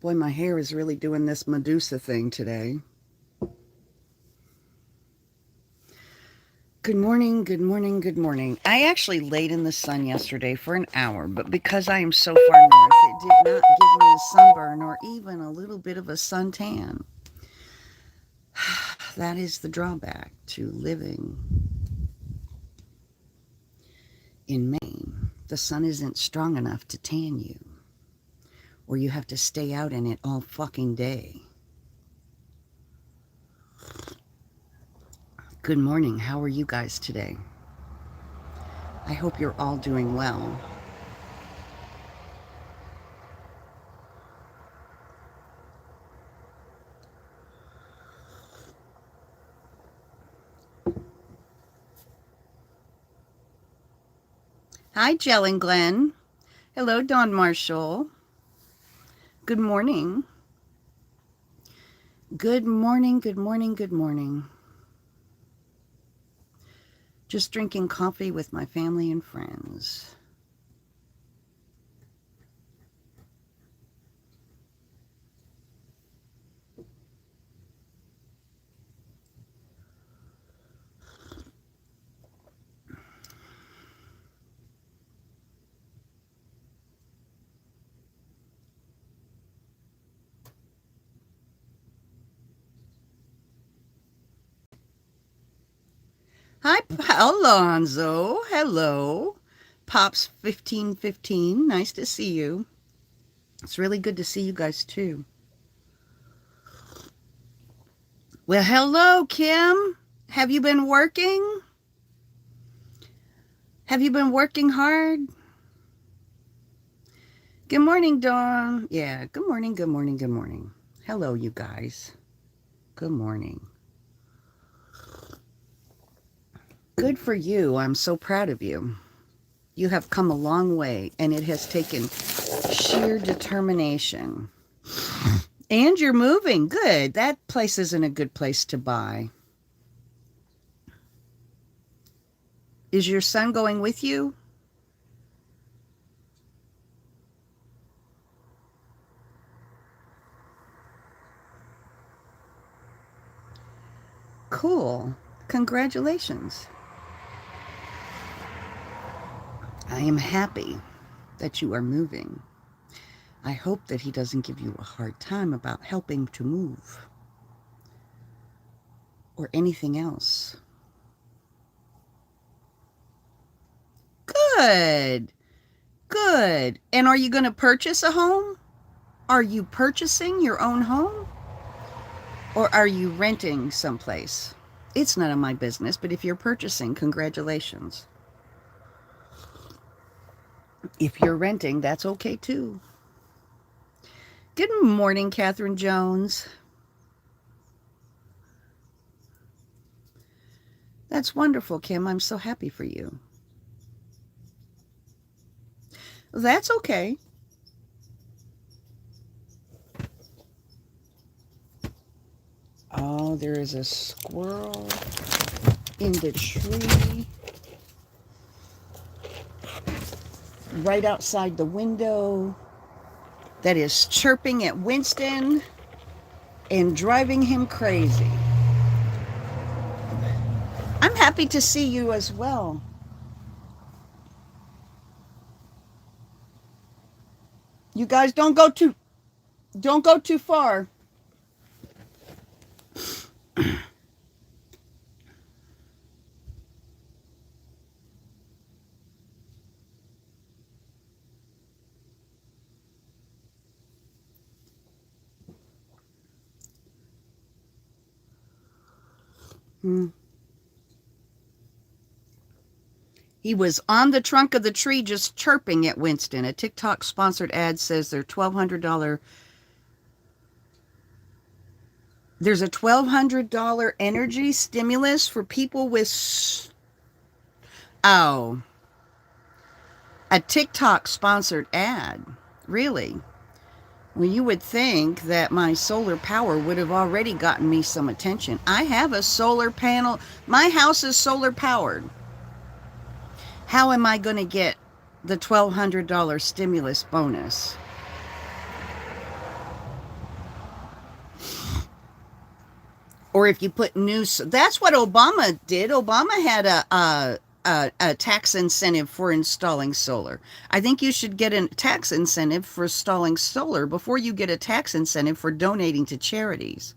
Boy, my hair is really doing this Medusa thing today. Good morning, good morning, good morning. I actually laid in the sun yesterday for an hour, but because I am so far north, it did not give me a sunburn or even a little bit of a suntan. That is the drawback to living in Maine. The sun isn't strong enough to tan you, or you have to stay out in it all fucking day. Good morning. How are you guys today? I hope you're all doing well. Hi, Jill and Glenn. Hello, Dawn Marshall. Good morning. Good morning, good morning, good morning. Just drinking coffee with my family and friends. Hi, Alonzo. Hello. Pops 1515. Nice to see you. It's really good to see you guys too. Well, hello, Kim. Have you been working? Have you been working hard? Good morning, Dawn. Yeah, good morning, good morning, good morning. Hello, you guys. Good morning. Good for you. I'm so proud of you. You have come a long way, and it has taken sheer determination. And you're moving. Good. That place isn't a good place to buy. Is your son going with you? Cool. Congratulations. I am happy that you are moving. I hope that he doesn't give you a hard time about helping to move or anything else. Good. Good. And are you going to purchase a home? Are you purchasing your own home? Or are you renting someplace? It's none of my business, but if you're purchasing, congratulations. If you're renting, that's okay too. Good morning, Catherine Jones. That's wonderful, Kim. I'm so happy for you. That's okay. Oh, there is a squirrel in the tree right outside the window that is chirping at Winston and driving him crazy. I'm happy to see you as well. You guys don't go too far. He was on the trunk of the tree just chirping at Winston. A TikTok sponsored ad says there's a $1,200 energy stimulus for people with a TikTok sponsored ad. Really? Well, you would think that my solar power would have already gotten me some attention. I have a solar panel. My house is solar powered. How am I going to get the $1,200 stimulus bonus? Or if you put that's what Obama did. Obama had a tax incentive for installing solar. I think you should get a tax incentive for installing solar before you get a tax incentive for donating to charities.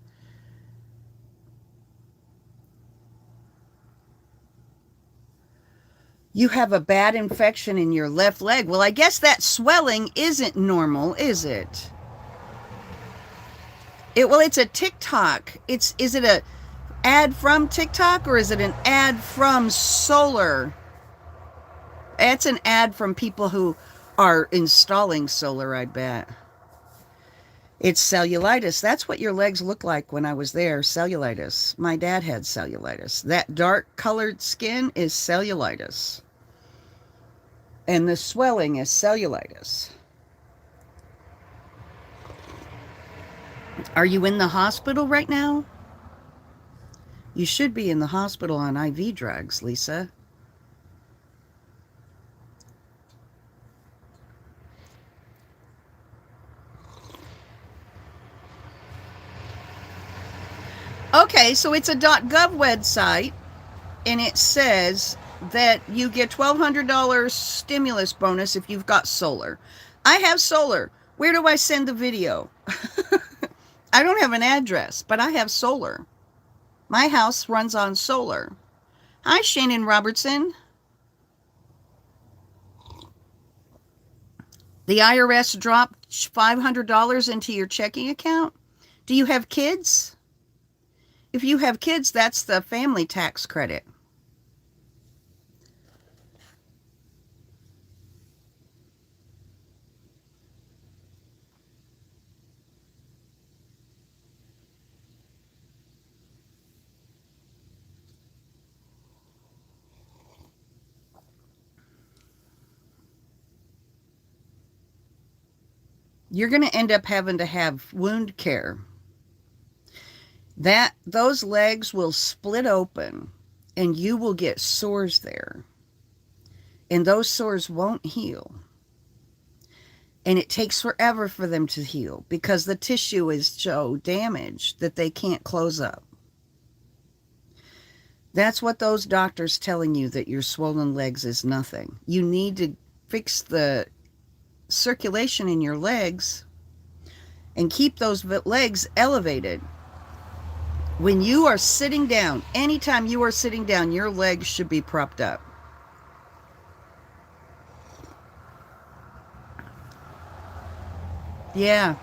You have a bad infection in your left leg. Well, I guess that swelling isn't normal, is it? It's a TikTok. Is it a ad from TikTok or is it an ad from solar? It's an ad from people who are installing solar, I bet. It's cellulitis. That's what your legs look like when I was there, cellulitis. My dad had cellulitis. That dark colored skin is cellulitis. And the swelling is cellulitis. Are you in the hospital right now? You should be in the hospital on IV drugs, Lisa. Okay, so it's a .gov website, and it says that you get $1,200 stimulus bonus if you've got solar. I have solar. Where do I send the video? I don't have an address, but I have solar. My house runs on solar. Hi, Shannon Robertson. The IRS dropped $500 into your checking account. Do you have kids? If you have kids, that's the family tax credit. You're going to end up having to have wound care. Those legs will split open and you will get sores there. And those sores won't heal. And it takes forever for them to heal because the tissue is so damaged that they can't close up. That's what those doctors telling you, that your swollen legs is nothing. You need to fix the circulation in your legs and keep those legs elevated. When you are sitting down, anytime you are sitting down, your legs should be propped up. Yeah.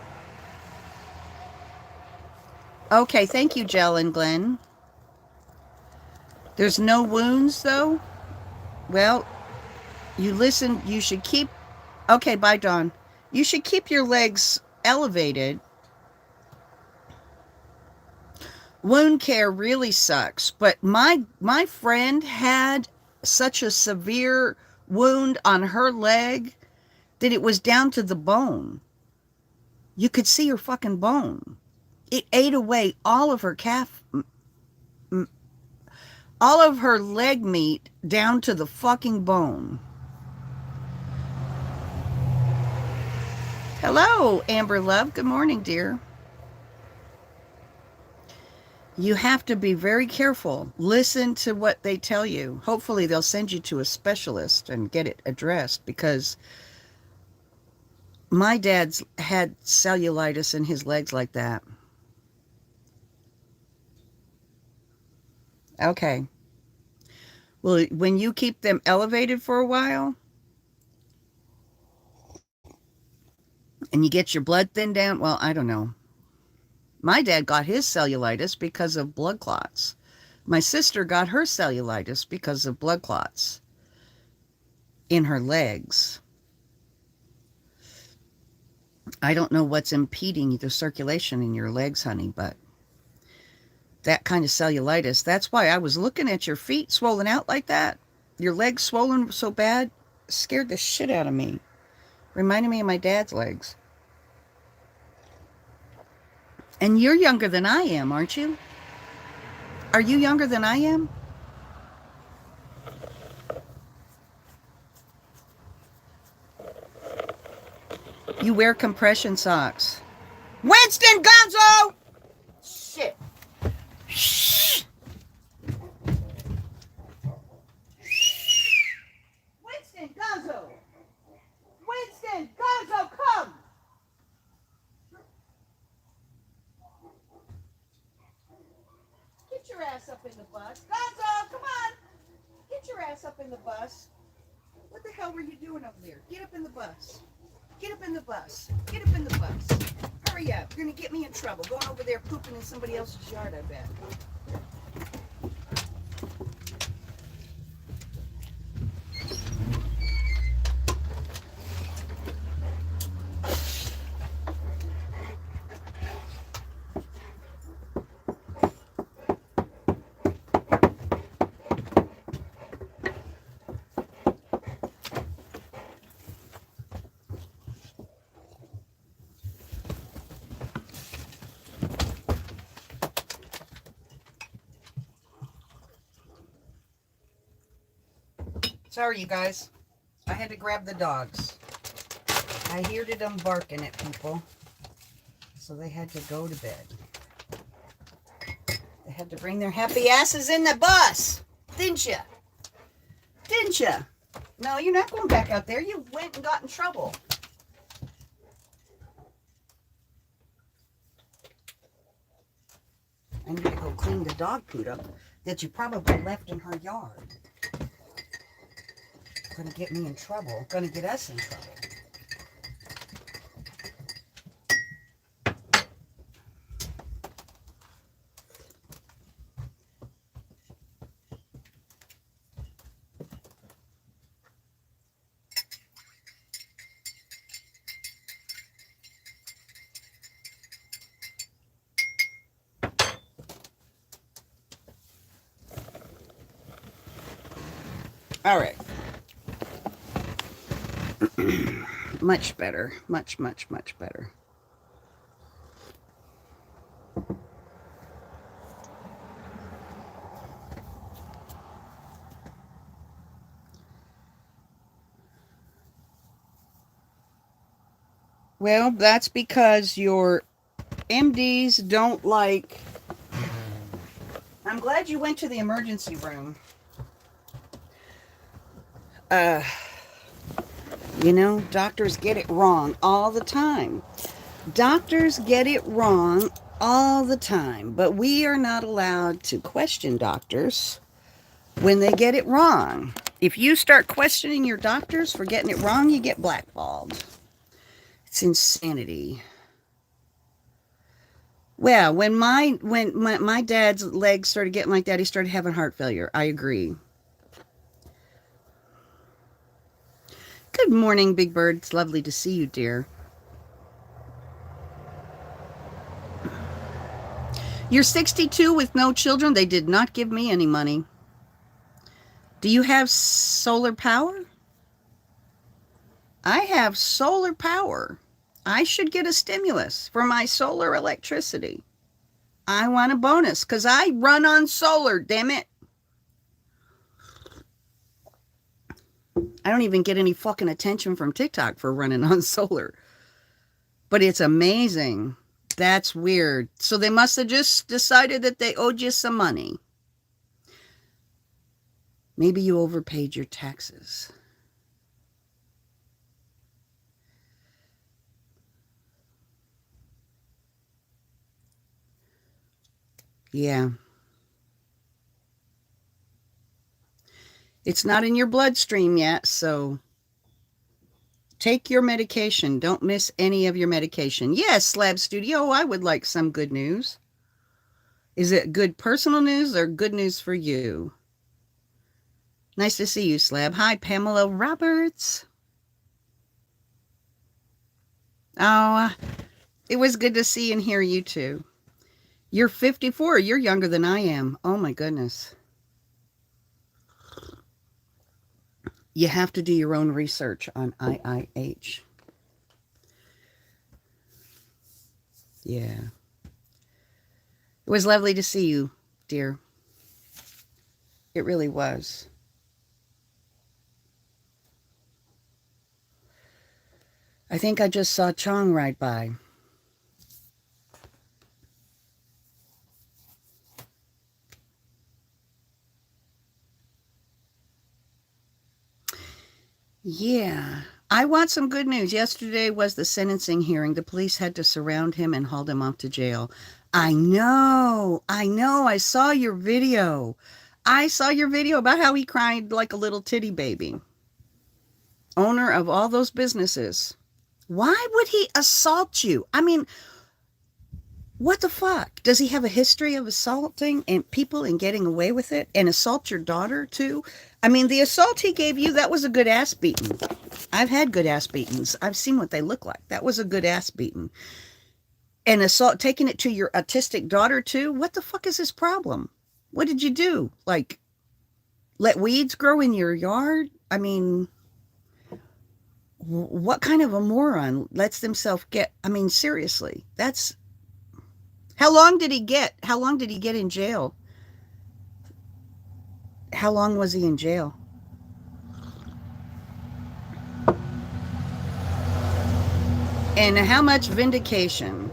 Okay, thank you, Jell and Glenn. There's no wounds, though? Well, you should keep... Okay, bye, Dawn. You should keep your legs elevated. Wound care really sucks, but my friend had such a severe wound on her leg that it was down to the bone. You could see her fucking bone. It ate away all of her all of her leg meat down to the fucking bone. Hello, Amber Love. Good morning, dear. You have to be very careful. Listen to what they tell you. Hopefully they'll send you to a specialist and get it addressed, because my dad's had cellulitis in his legs like that. Okay. Well, when you keep them elevated for a while and you get your blood thinned down, well, I don't know. My dad got his cellulitis because of blood clots. My sister got her cellulitis because of blood clots in her legs. I don't know what's impeding the circulation in your legs, honey, but that kind of cellulitis, that's why I was looking at your feet swollen out like that. Your legs swollen so bad, scared the shit out of me. Reminded me of my dad's legs. And you're younger than I am, aren't you? Are you younger than I am? You wear compression socks. Winston Gonzo! Shit. Winston, Gonzo! Winston, Gonzo, come! Get your ass up in the bus. Gonzo, come on! Get your ass up in the bus. What the hell were you doing over there? Get up in the bus. Get up in the bus. Get up in the bus. Hurry up. You're going to get me in trouble. Going over there pooping in somebody else's yard, I bet. Sorry, you guys. I had to grab the dogs. I heard them barking at people, so they had to go to bed. They had to bring their happy asses in the bus, didn't you? Didn't you? No, you're not going back out there. You went and got in trouble. I need to go clean the dog poop up that you probably left in her yard. Gonna get me in trouble. Gonna get us in trouble. All right. Much better. Much, much, much better. Well, that's because your MDs don't like... I'm glad you went to the emergency room. You know, doctors get it wrong all the time. Doctors get it wrong all the time, but we are not allowed to question doctors when they get it wrong. If you start questioning your doctors for getting it wrong, you get blackballed. It's insanity. Well, when my dad's legs started getting like that, he started having heart failure. I agree. Good morning, Big Bird. It's lovely to see you, dear. You're 62 with no children. They did not give me any money. Do you have solar power? I have solar power. I should get a stimulus for my solar electricity. I want a bonus because I run on solar, damn it. I don't even get any fucking attention from TikTok for running on solar. But it's amazing. That's weird. So they must have just decided that they owed you some money. Maybe you overpaid your taxes. Yeah. It's not in your bloodstream yet, so take your medication. Don't miss any of your medication. Yes, Slab Studio, I would like some good news. Is it good personal news or good news for you? Nice to see you, Slab. Hi, Pamela Roberts. Oh, it was good to see and hear you too. You're 54. You're younger than I am. Oh, my goodness. You have to do your own research on IIH. Yeah. It was lovely to see you, dear. It really was. I think I just saw Chong ride by. Yeah. I want some good news. Yesterday was the sentencing hearing. The police had to surround him and hauled him off to jail. I know. I know. I saw your video. I saw your video about how he cried like a little titty baby. Owner of all those businesses. Why would he assault you? I mean, what the fuck? Does he have a history of assaulting and people and getting away with it and assault your daughter too? I mean, the assault he gave you, that was a good ass beating. I've had good ass beatings. I've seen what they look like. That was a good ass beating. And assault, taking it to your autistic daughter too? What the fuck is his problem? What did you do? Like, let weeds grow in your yard? I mean, what kind of a moron lets themselves get, I mean, seriously, that's, how long did he get? How long did he get in jail? How long was he in jail? And how much vindication?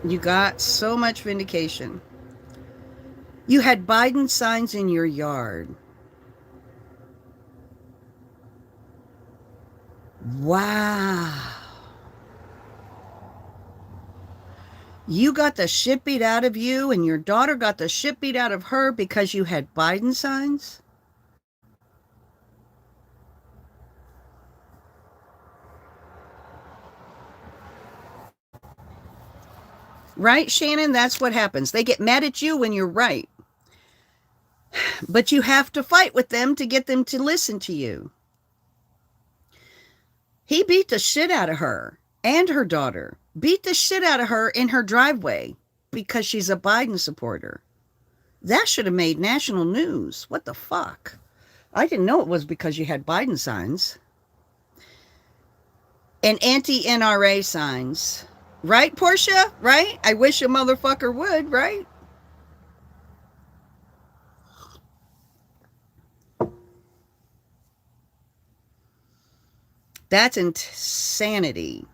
You got so much vindication. You had Biden signs in your yard. Wow. You got the shit beat out of you, and your daughter got the shit beat out of her because you had Biden signs? Right, Shannon? That's what happens. They get mad at you when you're right. But you have to fight with them to get them to listen to you. He beat the shit out of her and her daughter. Beat the shit out of her in her driveway because she's a Biden supporter. That should have made national news. What the fuck? I didn't know it was because you had Biden signs. And anti-NRA signs. Right, Portia? Right? I wish a motherfucker would, right? That's insanity.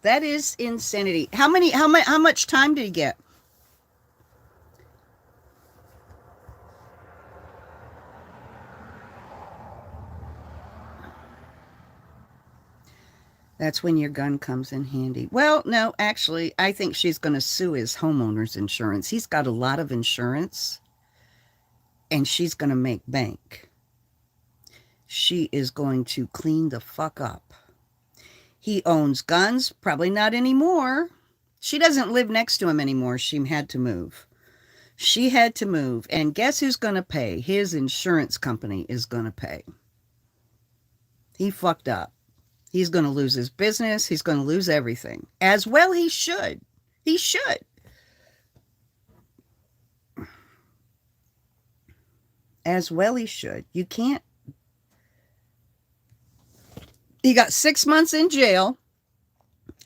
That is insanity. How much time did he get? That's when your gun comes in handy. Well, no, actually, I think she's going to sue his homeowner's insurance. He's got a lot of insurance, and she's going to make bank. She is going to clean the fuck up. He owns guns, probably not anymore. She doesn't live next to him anymore. She had to move. She had to move. And guess who's going to pay? His insurance company is going to pay. He fucked up. He's going to lose his business. He's going to lose everything. As well he should. He should. As well he should. You can't. He got 6 months in jail.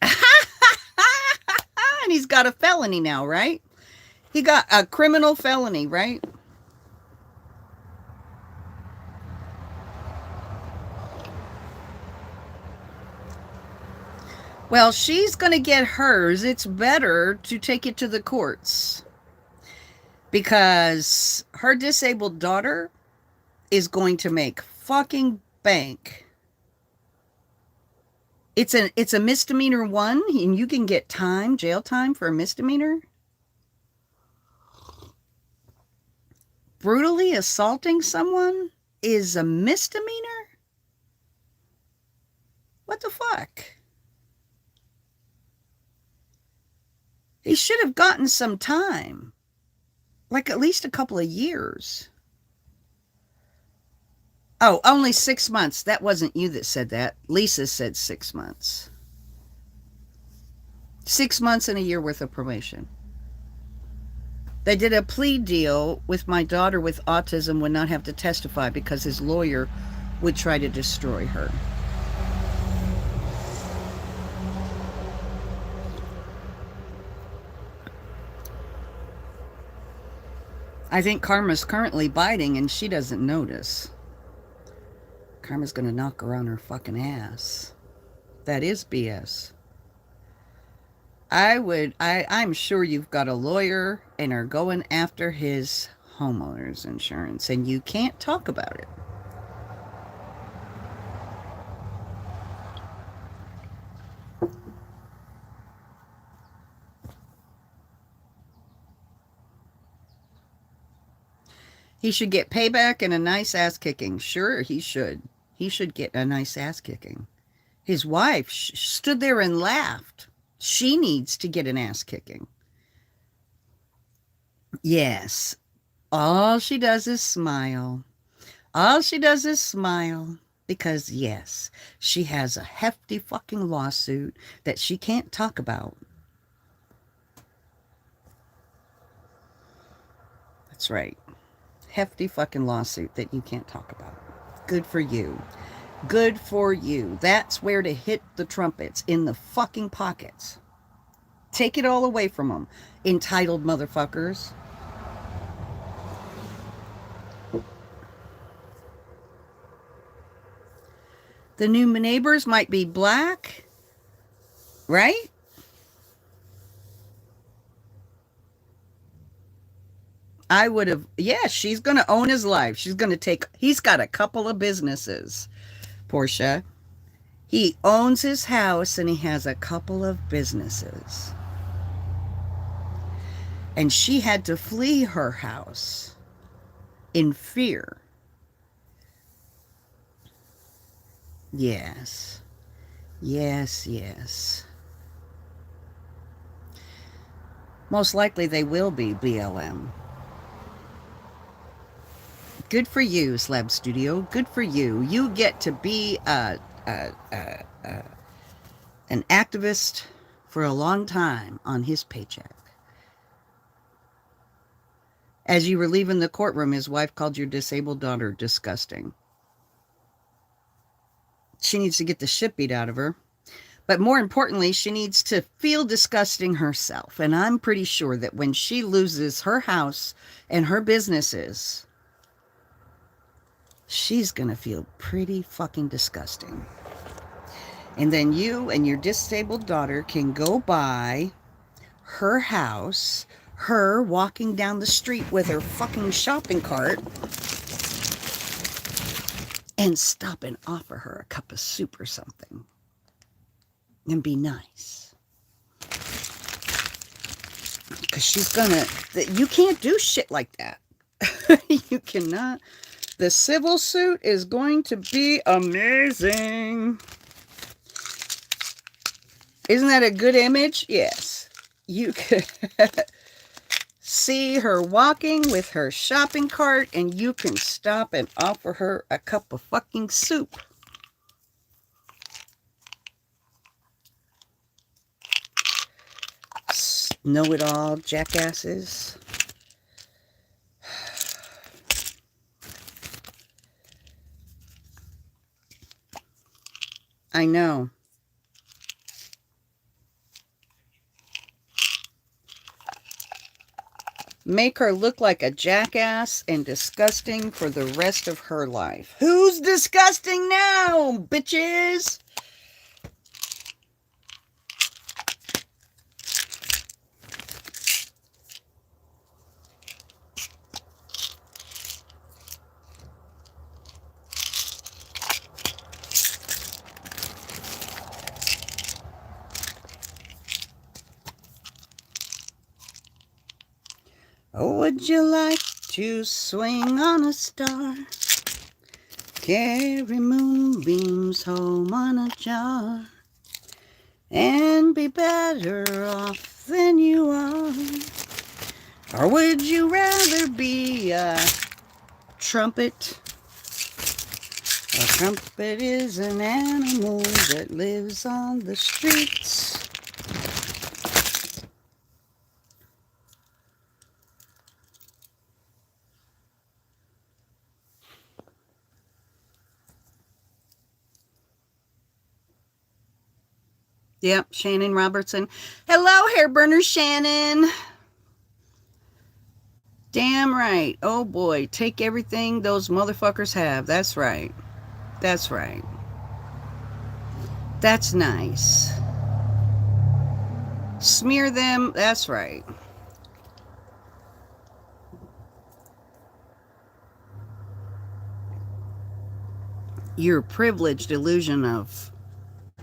And he's got a felony now, right? He got a criminal felony, right? Well, she's going to get hers. It's better to take it to the courts because her disabled daughter is going to make fucking bank. It's a misdemeanor 1, and you can get time, jail time for a misdemeanor. Brutally assaulting someone is a misdemeanor? What the fuck? He should have gotten some time, like at least a couple of years. Oh, only 6 months. That wasn't you that said that. Lisa said 6 months. 6 months and a year worth of probation. They did a plea deal with my daughter with autism would not have to testify because his lawyer would try to destroy her. I think Karma's currently biting and she doesn't notice. Karma's gonna knock her on her fucking ass. That is BS. I'm sure you've got a lawyer and are going after his homeowner's insurance and you can't talk about it. He should get payback and a nice ass kicking. Sure, he should. He should get a nice ass kicking. His wife stood there and laughed. She needs to get an ass kicking. Yes. All she does is smile. All she does is smile. Because, yes, she has a hefty fucking lawsuit that she can't talk about. That's right. Hefty fucking lawsuit that you can't talk about. Good for you. Good for you. That's where to hit the trumpets, in the fucking pockets. Take it all away from them, entitled motherfuckers. The new neighbors might be black, right? I would have, yeah, she's going to own his life. She's going to take, he's got a couple of businesses, Portia. He owns his house and he has a couple of businesses. And she had to flee her house in fear. Yes. Yes, yes. Most likely they will be BLM. Good for you, Slab Studio. Good for you. You get to be an activist for a long time on his paycheck. As you were leaving the courtroom, his wife called your disabled daughter disgusting. She needs to get the shit beat out of her. But more importantly, she needs to feel disgusting herself. And I'm pretty sure that when she loses her house and her businesses, she's going to feel pretty fucking disgusting. And then you and your disabled daughter can go by her house, her walking down the street with her fucking shopping cart, and stop and offer her a cup of soup or something. And be nice. Because she's gonna, you can't do shit like that. You cannot. The civil suit is going to be amazing. Isn't that a good image? Yes. You can see her walking with her shopping cart and you can stop and offer her a cup of fucking soup. Know-it-all jackasses. I know. Make her look like a jackass and disgusting for the rest of her life. Who's disgusting now, bitches? Oh, would you like to swing on a star? Carry moonbeams home on a jar and be better off than you are? Or would you rather be a trumpet? A trumpet is an animal that lives on the streets. Yep, Shannon Robertson. Hello, hair burner Shannon. Damn right. Oh boy, take everything those motherfuckers have. That's right. That's right. That's nice. Smear them. That's right. Your privileged illusion of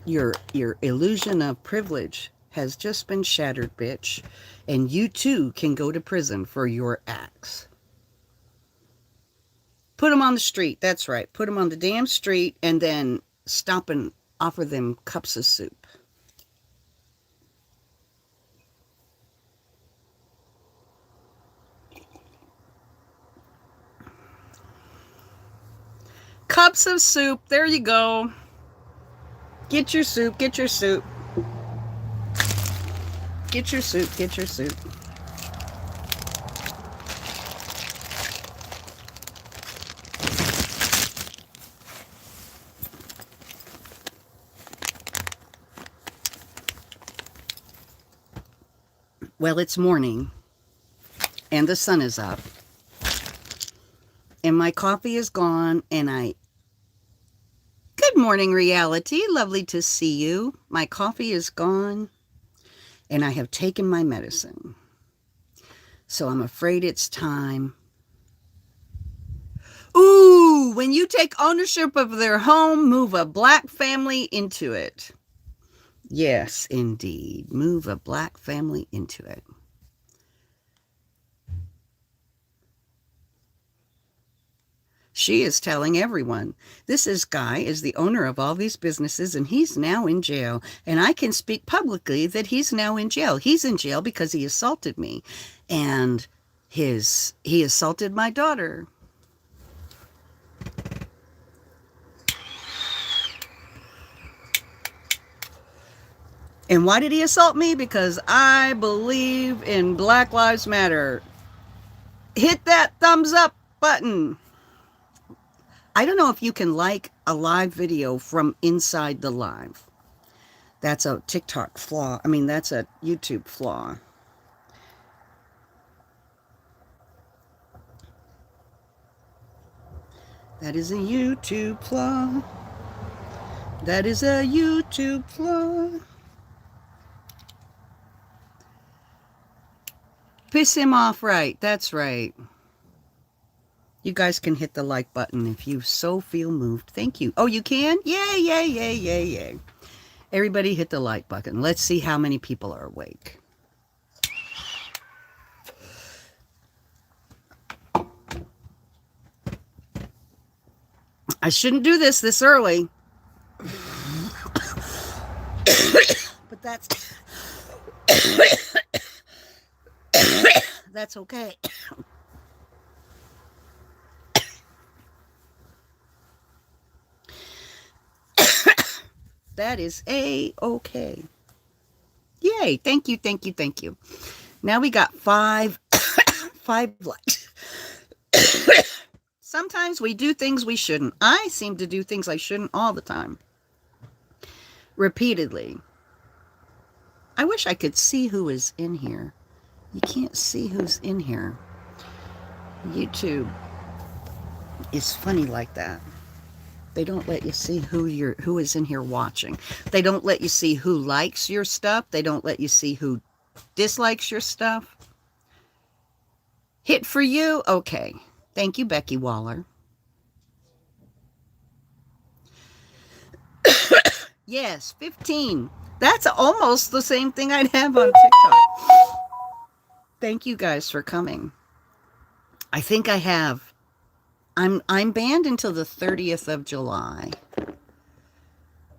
your illusion of privilege has just been shattered, bitch. And you too can go to prison for your acts. Put them on the street. That's right. Put them on the damn street and then stop and offer them cups of soup. Cups of soup. There you go. Get your soup. Get your soup. Get your soup. Get your soup. Well, it's morning, and the sun is up, and my coffee is gone, and Good morning, reality. Lovely to see you. My coffee is gone, and I have taken my medicine. So I'm afraid it's time. Ooh, when you take ownership of their home, move a black family into it. Yes, indeed. Move a black family into it. She is telling everyone, this guy is the owner of all these businesses and he's now in jail. And I can speak publicly that he's now in jail. He's in jail because he assaulted me. And he assaulted my daughter. And why did he assault me? Because I believe in Black Lives Matter. Hit that thumbs up button. I don't know if you can like a live video from inside the live. That's a TikTok flaw. I mean, that's a YouTube flaw. That is a YouTube flaw. That is a YouTube flaw. Piss him off right. That's right. You guys can hit the like button if you so feel moved. Thank you. Oh, you can? Yay, yay, yay, yay, yay. Everybody hit the like button. Let's see how many people are awake. I shouldn't do this early. But that's okay. That is A-okay. Yay. Thank you, thank you, thank you. Now we got five likes. Sometimes we do things we shouldn't. I seem to do things I shouldn't all the time. Repeatedly. I wish I could see who is in here. You can't see who's in here. YouTube is funny like that. They don't let you see who is in here watching. They don't let you see who likes your stuff. They don't let you see who dislikes your stuff. Hit for you? Okay. Thank you, Becky Waller. Yes, 15. That's almost the same thing I'd have on TikTok. Thank you guys for coming. I think I have. I'm banned until the 30th of July.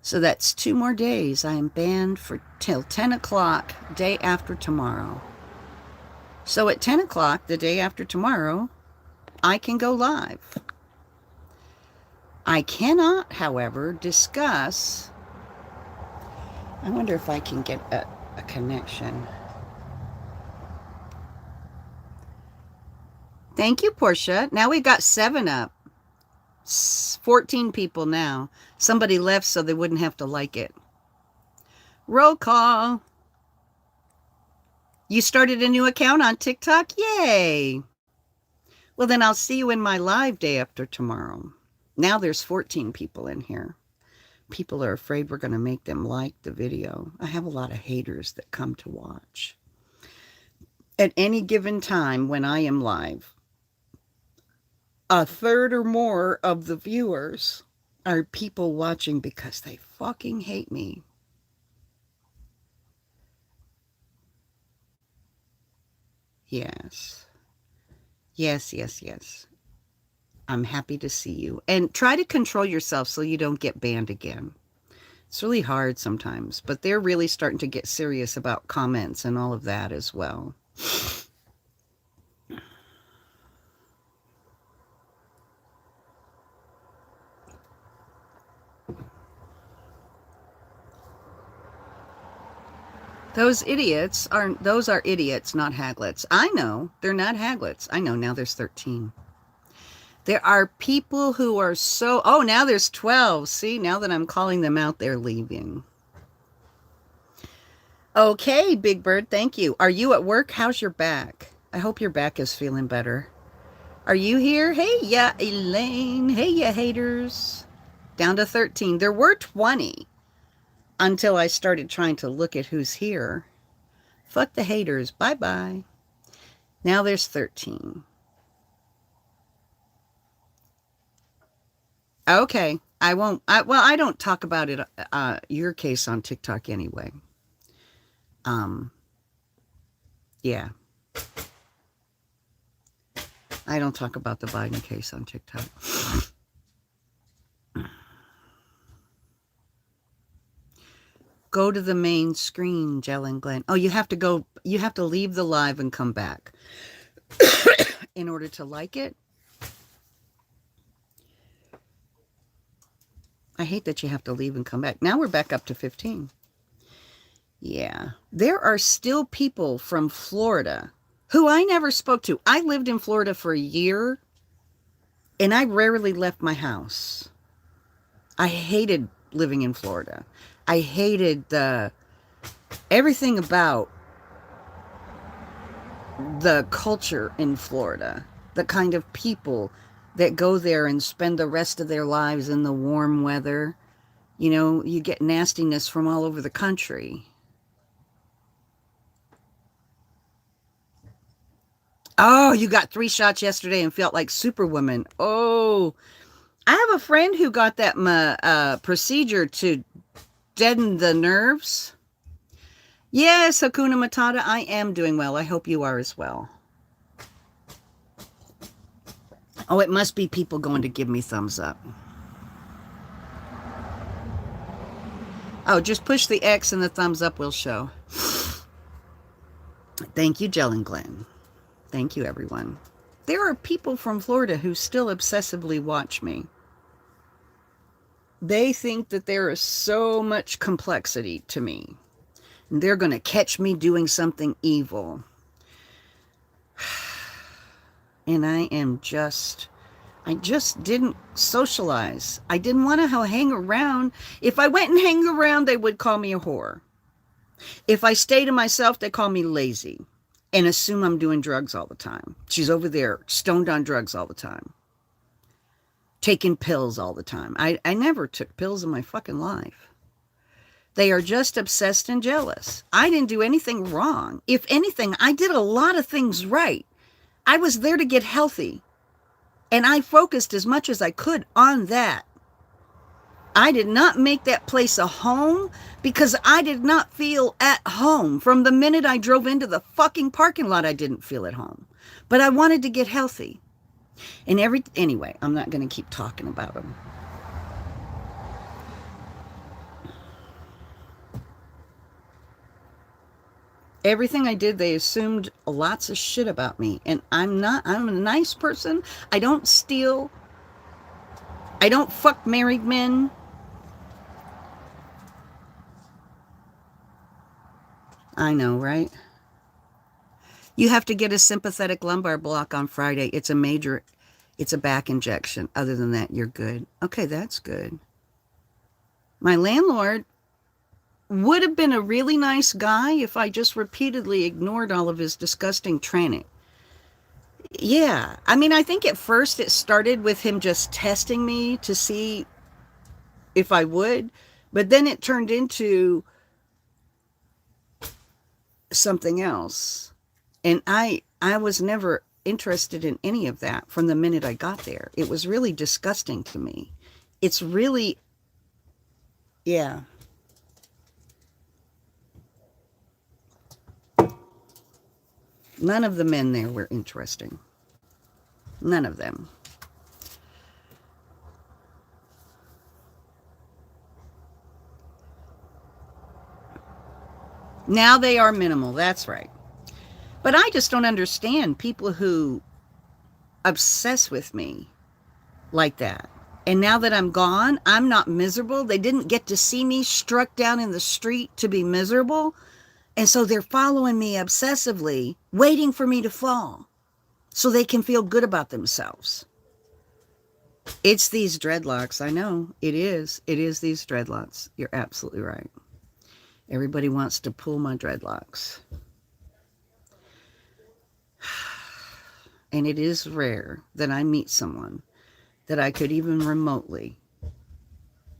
So that's 2 more days. I am banned till 10 o'clock, day after tomorrow. So at 10 o'clock, the day after tomorrow, I can go live. I cannot, however, discuss. I wonder if I can get a connection. Thank you, Portia. Now we've got 7 up. 14 people now. Somebody left so they wouldn't have to like it. Roll call. You started a new account on TikTok? Yay. Well, then I'll see you in my live day after tomorrow. Now there's 14 people in here. People are afraid we're going to make them like the video. I have a lot of haters that come to watch. At any given time when I am live, a third or more of the viewers are people watching because they fucking hate me. Yes. Yes, yes, yes. I'm happy to see you. And try to control yourself so you don't get banned again. It's really hard sometimes, but they're really starting to get serious about comments and all of that as well. Those are idiots, not haglets. I know, they're not haglets. I know, now there's 13. There are people who are so, oh, now there's 12. See, now that I'm calling them out, they're leaving. Okay, Big Bird, thank you. Are you at work? How's your back? I hope your back is feeling better. Are you here? Hey, yeah, Elaine. Hey, yeah, haters. Down to 13. There were 20 until I started trying to look at who's here. Fuck the haters. Bye-bye. Now there's 13. Okay. I won't. I don't talk about it, your case on TikTok anyway. Yeah. I don't talk about the Biden case on TikTok. Go to the main screen, Jell and Glenn. Oh, you have to leave the live and come back in order to like it. I hate that you have to leave and come back. Now we're back up to 15. Yeah. There are still people from Florida who I never spoke to. I lived in Florida for a year, and I rarely left my house. I hated living in Florida. I hated everything about the culture in Florida, the kind of people that go there and spend the rest of their lives in the warm weather. You know, you get nastiness from all over the country. Oh, you got 3 shots yesterday and felt like Superwoman. Oh, I have a friend who got that procedure to deaden the nerves. Yes, Hakuna Matata, I am doing well. I hope you are as well. Oh, it must be people going to give me thumbs up. Oh, just push the X and the thumbs up will show. Thank you, Jell and Glenn. Thank you, everyone. There are people from Florida who still obsessively watch me. They think that there is so much complexity to me. And they're going to catch me doing something evil. And I just didn't socialize. I didn't want to hang around. If I went and hang around, they would call me a whore. If I stay to myself, they call me lazy and assume I'm doing drugs all the time. She's over there stoned on drugs all the time. Taking pills all the time. I never took pills in my fucking life. They are just obsessed and jealous. I didn't do anything wrong. If anything, I did a lot of things right. I was there to get healthy. And I focused as much as I could on that. I did not make that place a home because I did not feel at home. From the minute I drove into the fucking parking lot, I didn't feel at home. But I wanted to get healthy. And anyway, I'm not going to keep talking about them. Everything I did, they assumed lots of shit about me. And I'm a nice person. I don't steal. I don't fuck married men. I know, right? You have to get a sympathetic lumbar block on Friday. It's a back injection. Other than that, you're good. Okay, that's good. My landlord would have been a really nice guy if I just repeatedly ignored all of his disgusting training. Yeah. I mean, I think at first it started with him just testing me to see if I would, but then it turned into something else. And I was never interested in any of that from the minute I got there. It was really disgusting to me. It's really, yeah. None of the men there were interesting. None of them. Now they are minimal, that's right. But I just don't understand people who obsess with me like that. And now that I'm gone, I'm not miserable. They didn't get to see me struck down in the street to be miserable. And so they're following me obsessively, waiting for me to fall so they can feel good about themselves. It's these dreadlocks. I know it is. It is these dreadlocks. You're absolutely right. Everybody wants to pull my dreadlocks. And it is rare that I meet someone that I could even remotely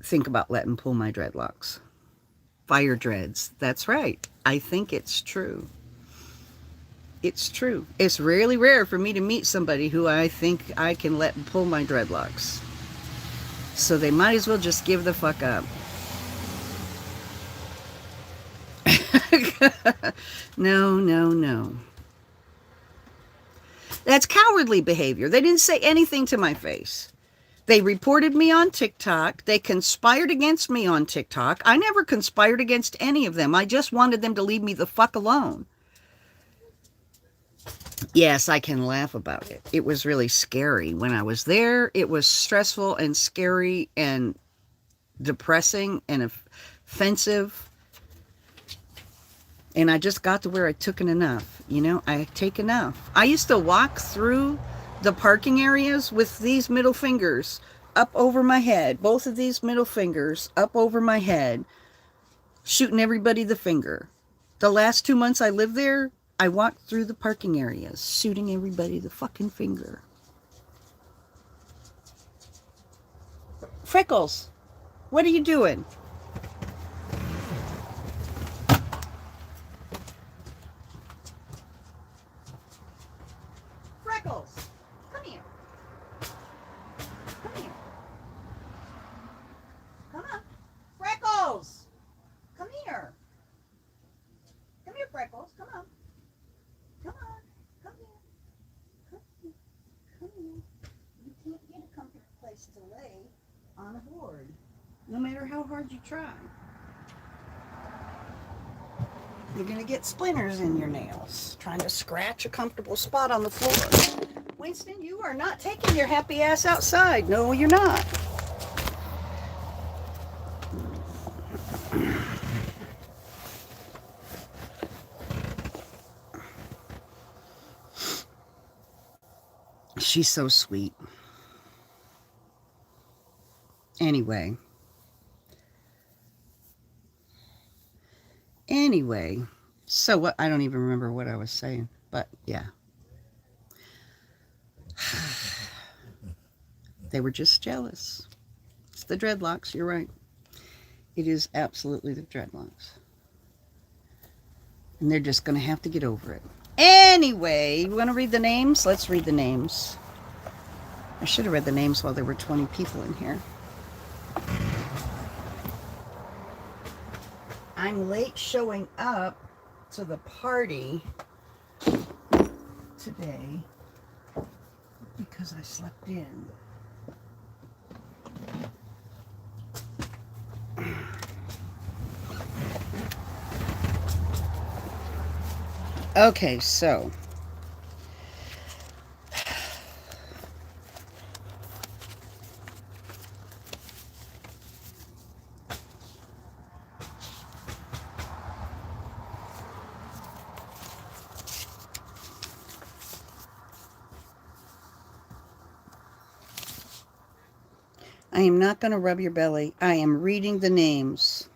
think about letting pull my dreadlocks. Fire dreads. That's right. I think it's true. It's true. It's really rare for me to meet somebody who I think I can let pull my dreadlocks. So they might as well just give the fuck up. No, no, no. That's cowardly behavior. They didn't say anything to my face. They reported me on TikTok. They conspired against me on TikTok. I never conspired against any of them. I just wanted them to leave me the fuck alone. Yes, I can laugh about it. It was really scary. When I was there, it was stressful and scary and depressing and offensive. And I just got to where I took enough. You know, I take enough. I used to walk through the parking areas with these middle fingers up over my head. Both of these middle fingers up over my head, shooting everybody the finger. The last 2 months I lived there, I walked through the parking areas, shooting everybody the fucking finger. Freckles, what are you doing? Freckles, come here. Come here. Come on. Freckles, come here. Come here, Freckles, come on. Come on, come here. Come here. Come here. You can't get a comfortable place to lay on a board, no matter how hard you try. You're going to get splinters in your nails trying to scratch a comfortable spot on the floor. Winston, you are not taking your happy ass outside. No, you're not. She's so sweet. Anyway, so what? I don't even remember what I was saying, but yeah. They were just jealous. It's the dreadlocks, you're right. It is absolutely the dreadlocks. And they're just going to have to get over it. Anyway, you want to read the names? Let's read the names. I should have read the names while there were 20 people in here. I'm late showing up to the party today because I slept in. Okay, so I am not going to rub your belly. I am reading the names.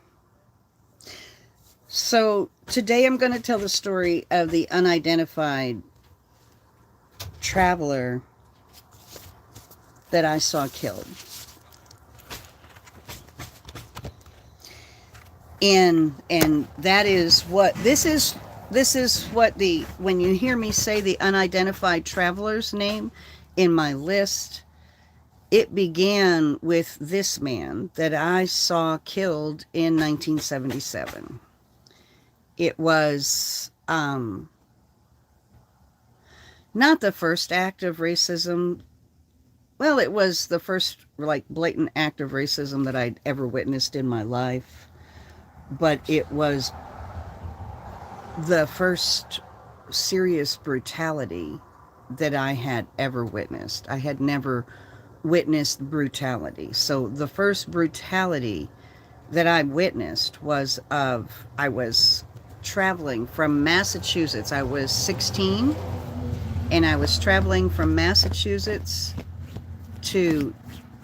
So today I'm going to tell the story of the unidentified traveler that I saw killed. And that is what this is what the, when you hear me say the unidentified traveler's name in my list, it began with this man that I saw killed in 1977. It was not the first act of racism. Well, it was the first like blatant act of racism that I'd ever witnessed in my life, but it was the first serious brutality that I had ever witnessed. I had never witnessed brutality. So the first brutality that I witnessed was I was traveling from Massachusetts. I was 16 and I was traveling from Massachusetts to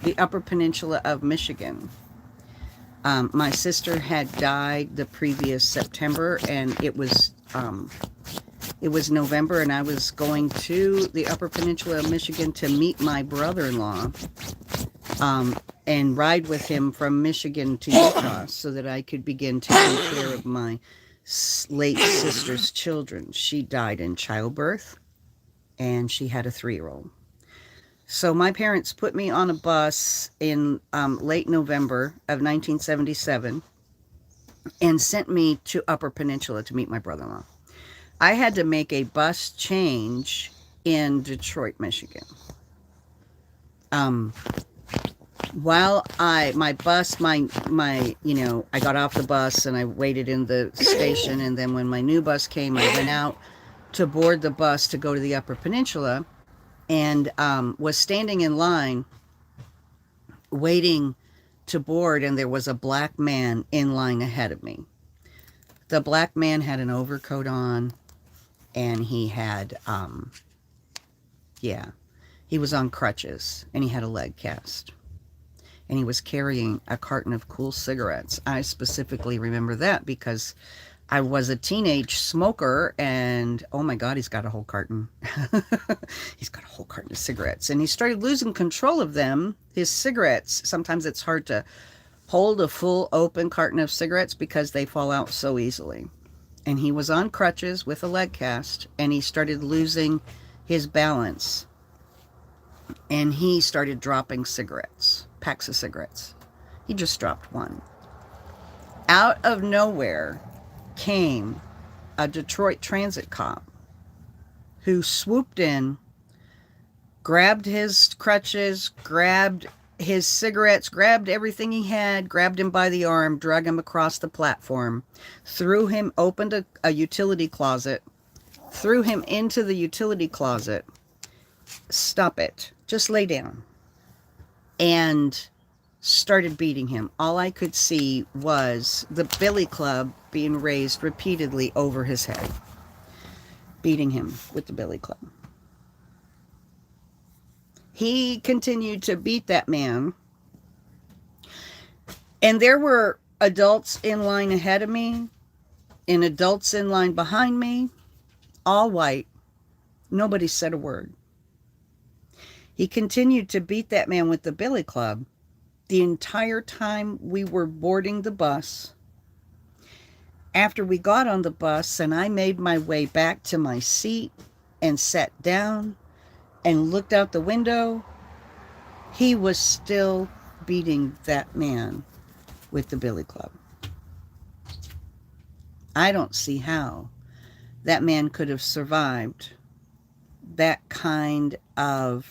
the Upper Peninsula of Michigan. My sister had died the previous September, and it was November, and I was going to the Upper Peninsula of Michigan to meet my brother-in-law and ride with him from Michigan to Utah so that I could begin taking care of my late sister's children. She died in childbirth, and she had a 3-year-old. So my parents put me on a bus in late November of 1977 and sent me to Upper Peninsula to meet my brother-in-law. I had to make a bus change in Detroit, Michigan. While I got off the bus and I waited in the station, and then when my new bus came, I went out to board the bus to go to the Upper Peninsula, and was standing in line waiting to board, and there was a black man in line ahead of me. The black man had an overcoat on, and he had he was on crutches, and he had a leg cast, and he was carrying a carton of Cool cigarettes. I specifically remember that because I was a teenage smoker, and oh my God, he's got a whole carton. He's got a whole carton of cigarettes, and he started losing control of them. His cigarettes, sometimes it's hard to hold a full open carton of cigarettes because they fall out so easily. And he was on crutches with a leg cast, and he started losing his balance, and he started dropping cigarettes, packs of cigarettes. He just dropped one. Out of nowhere came a Detroit Transit cop who swooped in, grabbed his crutches, grabbed his cigarettes, grabbed everything he had, grabbed him by the arm, dragged him across the platform, opened a utility closet, threw him into the utility closet. Stop it. Just lay down. And started beating him. All I could see was the billy club being raised repeatedly over his head, beating him with the billy club. He continued to beat that man, and there were adults in line ahead of me and adults in line behind me, all white. Nobody said a word. He continued to beat that man with the billy club the entire time we were boarding the bus. After we got on the bus and I made my way back to my seat and sat down and looked out the window, he was still beating that man with the billy club. I don't see how that man could have survived that kind of...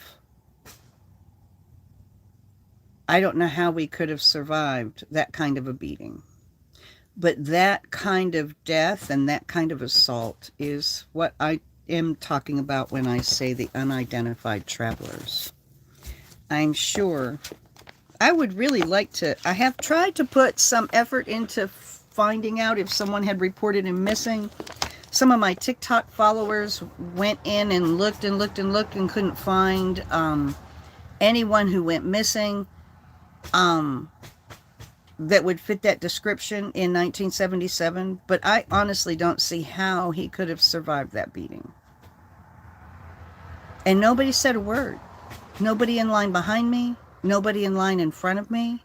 I don't know how we could have survived that kind of a beating. But that kind of death and that kind of assault is what I am talking about when I say the unidentified travelers. I'm sure I would really like to... I have tried to put some effort into finding out if someone had reported him missing. Some of my TikTok followers went in and looked and looked and looked and couldn't find anyone who went missing. that would fit that description in 1977, but I honestly don't see how he could have survived that beating. And nobody said a word. Nobody in line behind me, nobody in line in front of me.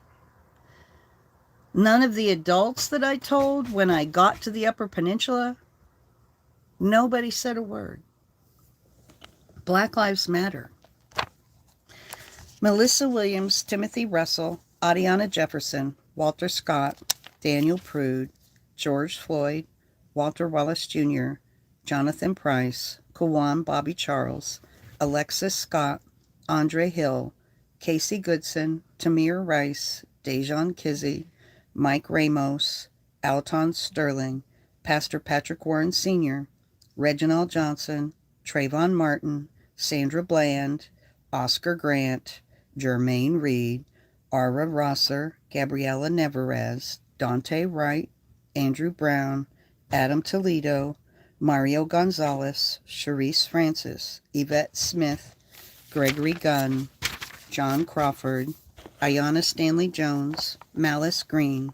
None of the adults that I told when I got to the Upper Peninsula, nobody said a word. Black Lives Matter. Melissa Williams, Timothy Russell, Adiana Jefferson, Walter Scott, Daniel Prude, George Floyd, Walter Wallace Jr., Jonathan Price, Kawan Bobby Charles, Alexis Scott, Andre Hill, Casey Goodson, Tamir Rice, Dejan Kizzy, Mike Ramos, Alton Sterling, Pastor Patrick Warren Sr., Reginald Johnson, Trayvon Martin, Sandra Bland, Oscar Grant, Jermaine Reed, Ara Rosser, Gabriela Nevarez, Dante Wright, Andrew Brown, Adam Toledo, Mario Gonzalez, Sharice Francis, Yvette Smith, Gregory Gunn, John Crawford, Ayanna Stanley Jones, Malice Green,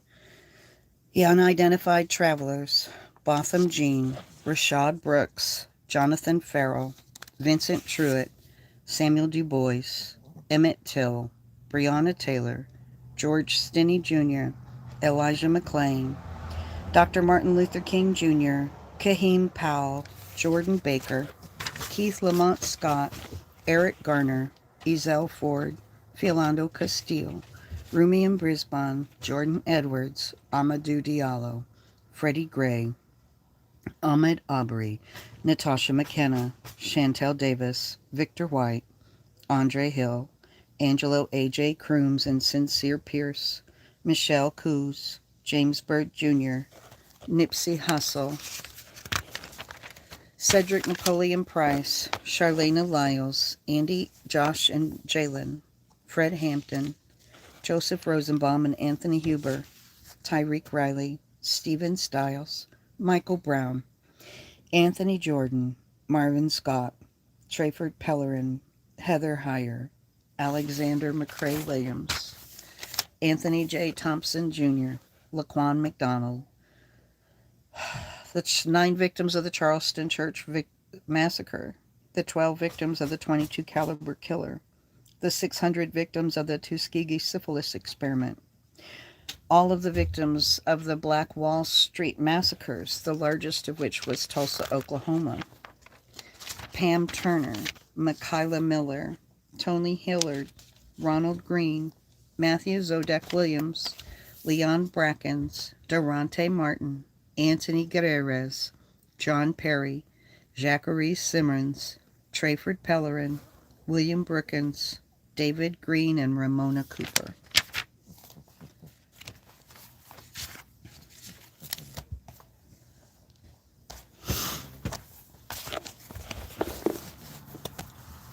The Unidentified Travelers, Botham Jean, Rashad Brooks, Jonathan Farrell, Vincent Truitt, Samuel Du Bois, Emmett Till, Breonna Taylor, George Stinney Jr., Elijah McClain, Dr. Martin Luther King Jr., Kaheem Powell, Jordan Baker, Keith Lamont Scott, Eric Garner, Ezell Ford, Philando Castile, Rumian Brisbane, Jordan Edwards, Amadou Diallo, Freddie Gray, Ahmed Aubrey, Natasha McKenna, Chantel Davis, Victor White, Andre Hill, Angelo A.J. Crooms and Sincere Pierce, Michelle Coos, James Byrd Jr., Nipsey Hussle, Cedric Napoleon Price, Charlena Lyles, Andy, Josh, and Jalen, Fred Hampton, Joseph Rosenbaum and Anthony Huber, Tyreek Riley, Stephen Stiles, Michael Brown, Anthony Jordan, Marvin Scott, Trayford Pellerin, Heather Heyer, Alexander McCrae Williams, Anthony J. Thompson Jr., Laquan McDonald, the 9 victims of the Charleston Church massacre, the 12 victims of the .22 caliber killer, the 600 victims of the Tuskegee syphilis experiment, all of the victims of the Black Wall Street massacres, the largest of which was Tulsa, Oklahoma, Pam Turner, Makayla Miller, Tony Hillard, Ronald Green, Matthew Zodek Williams, Leon Brackens, Durante Martin, Anthony Guerrez, John Perry, Zachary Simmons, Trayford Pellerin, William Brookins, David Green, and Ramona Cooper.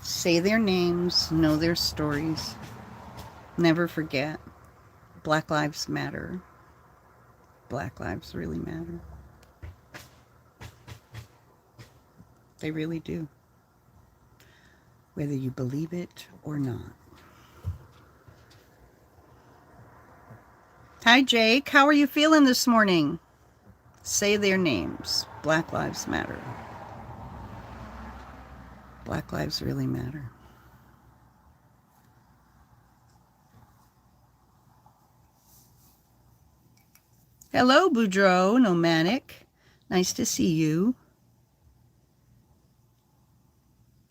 Say their names, know their stories. Never forget. Black Lives Matter. Black lives really matter. They really do. Whether you believe it or not. Hi, Jake. How are you feeling this morning? Say their names. Black Lives Matter. Black lives really matter. Hello, Boudreaux, Nomadic. Nice to see you.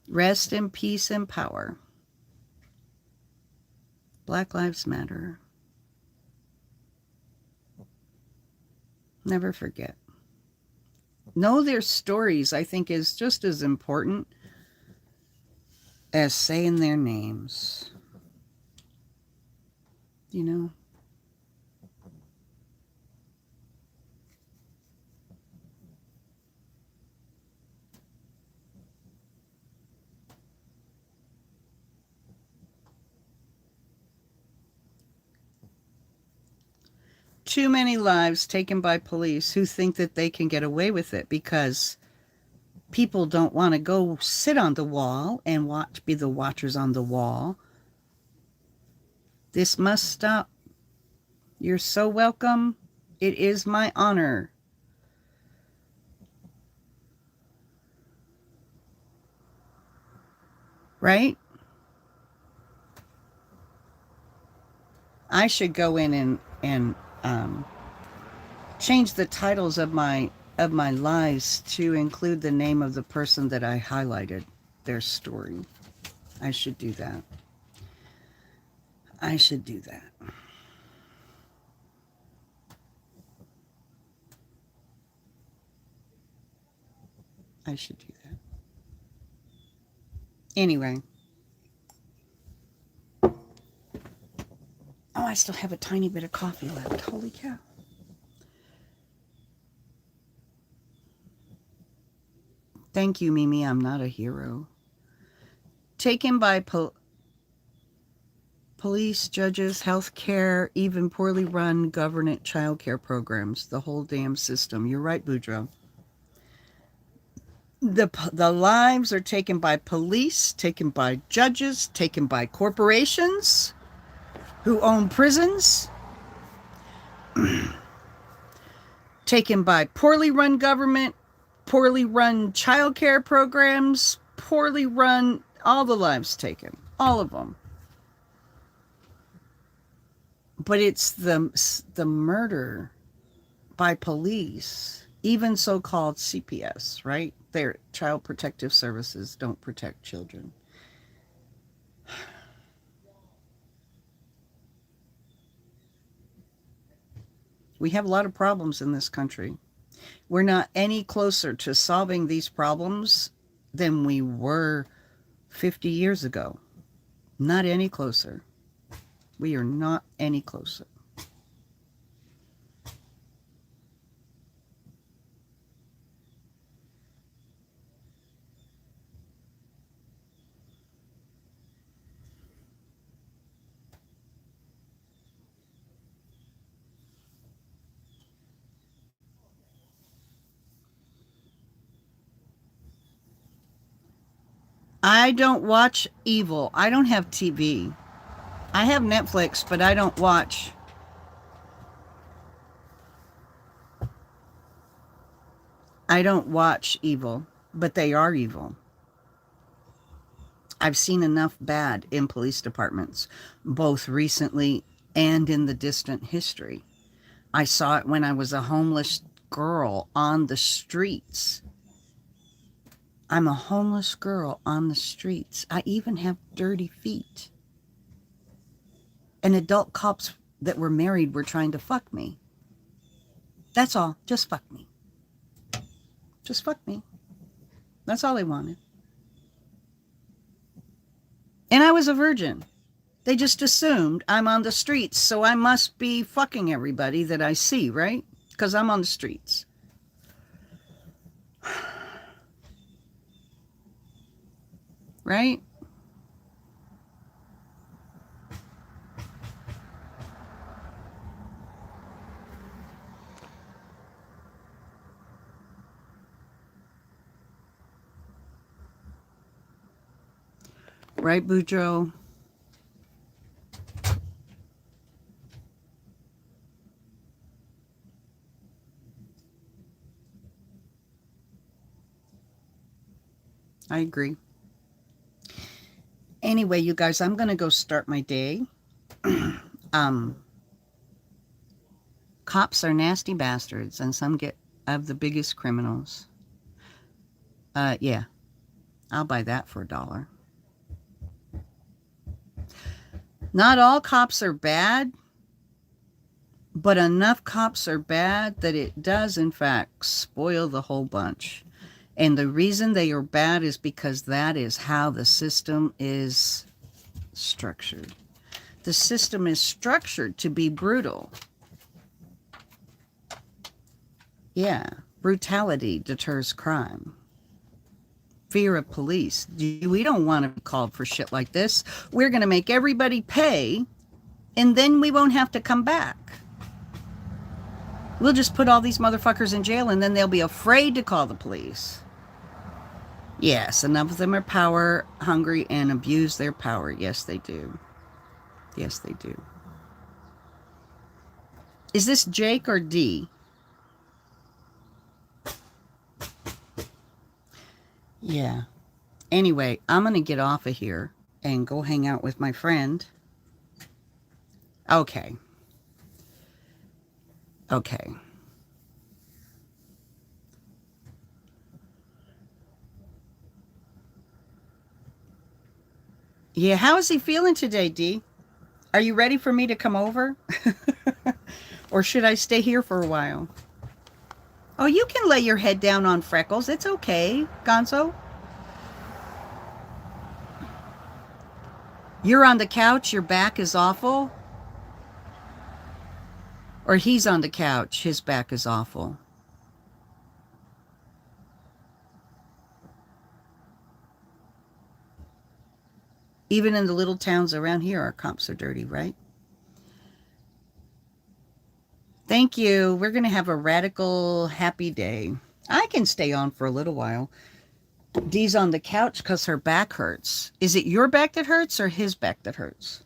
Rest in peace and power. Black Lives Matter. Never forget. Know their stories, I think, is just as important as saying their names. You know? Too many lives taken by police who think that they can get away with it because people don't want to go sit on the wall and be the watchers on the wall. This must stop. You're so welcome. It is my honor. Right? I should go in and change the titles of my lives to include the name of the person that I highlighted, their story. I should do that. I should do that. I should do that. Anyway. Oh, I still have a tiny bit of coffee left. Holy cow. Thank you, Mimi. I'm not a hero. Taken by police, judges, healthcare, even poorly run government childcare programs. The whole damn system. You're right, Boudreaux. The lives are taken by police, taken by judges, taken by corporations who own prisons, taken by poorly run government, poorly run childcare programs, poorly run, all the lives taken, all of them. But it's the murder by police, even so-called CPS, right? Their Child Protective Services don't protect children. We have a lot of problems in this country. We're not any closer to solving these problems than we were 50 years ago. Not any closer. We are not any closer. I don't watch evil. I don't have TV. I have Netflix, but I don't watch. I don't watch evil, but they are evil. I've seen enough bad in police departments, both recently and in the distant history. I saw it when I was a homeless girl on the streets. I'm a homeless girl on the streets. I even have dirty feet. And adult cops that were married were trying to fuck me. That's all. Just fuck me. Just fuck me. That's all they wanted. And I was a virgin. They just assumed I'm on the streets, so I must be fucking everybody that I see, right? Because I'm on the streets. Right? Right, Boudreaux? I agree. Anyway, you guys, I'm going to go start my day. Cops are nasty bastards, and some get of the biggest criminals. Yeah, I'll buy that for $1. Not all cops are bad, but enough cops are bad that it does, in fact, spoil the whole bunch. And the reason they are bad is because that is how the system is structured. The system is structured to be brutal. Yeah, brutality deters crime. Fear of police. We don't want to be called for shit like this. We're going to make everybody pay, and then we won't have to come back. We'll just put all these motherfuckers in jail, and then they'll be afraid to call the police. Yes, enough of them are power hungry and abuse their power. Yes, they do. Yes, they do. Is this Jake or D? Yeah. Anyway, I'm going to get off of here and go hang out with my friend. Okay. Okay. Yeah, how is he feeling today, D? Are you ready for me to come over? Or should I stay here for a while? Oh, you can lay your head down on Freckles. It's okay, Gonzo. You're on the couch, your back is awful? Or he's on the couch, his back is awful? Even in the little towns around here, our comps are dirty, right? Thank you. We're going to have a radical happy day. I can stay on for a little while. Dee's on the couch because her back hurts. Is it your back that hurts or his back that hurts?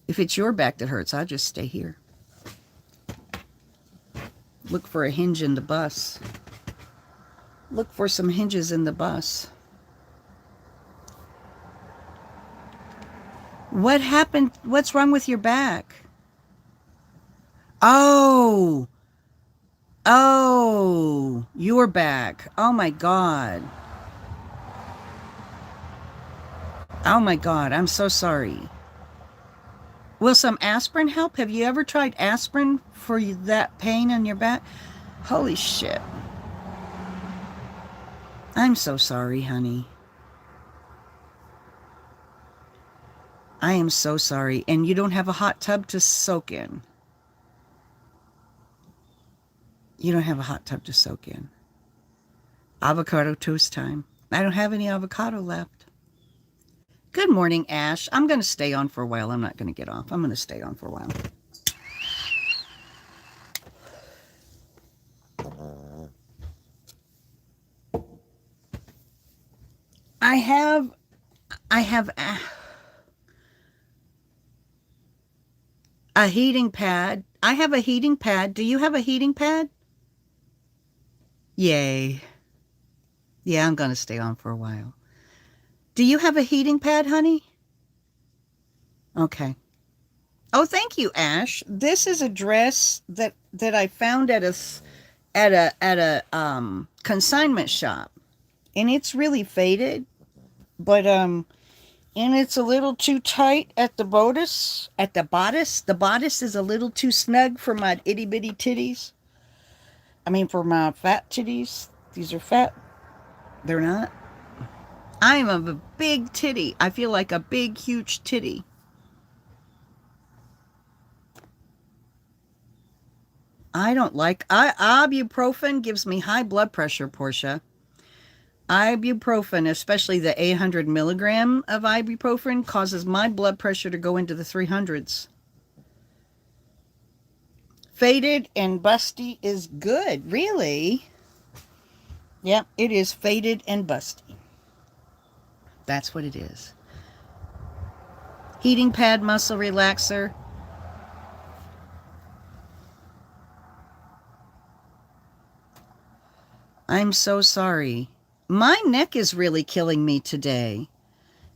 If it's your back that hurts, I'll just stay here. Look for a hinge in the bus. Look for some hinges in the bus. What happened? What's wrong with your back? Oh, your back. Oh my God. Oh my God. I'm so sorry. Will some aspirin help? Have you ever tried aspirin for that pain in your back? Holy shit. I'm so sorry, honey. I am so sorry. And you don't have a hot tub to soak in. You don't have a hot tub to soak in. Avocado toast time. I don't have any avocado left. Good morning, Ash. I'm going to stay on for a while. I'm not going to get off. I'm going to stay on for a while. I have a heating pad. I have a heating pad. Do you have a heating pad? Yay. Yeah, I'm going to stay on for a while. Do you have a heating pad, honey? Okay. Oh, thank you, Ash. This is a dress that I found at a consignment shop. And it's really faded, but and it's a little too tight at the bodice. At the bodice. The bodice is a little too snug for my itty bitty titties. I mean, for my fat titties. These are fat. They're not. I'm a big titty. I feel like a big, huge titty. I don't like ibuprofen gives me high blood pressure, Portia. Ibuprofen, especially the 800 milligram of ibuprofen, causes my blood pressure to go into the 300s. Faded and busty is good, really. Yep, it is faded and busty. That's what it is. Heating pad muscle relaxer. I'm so sorry. My neck is really killing me today.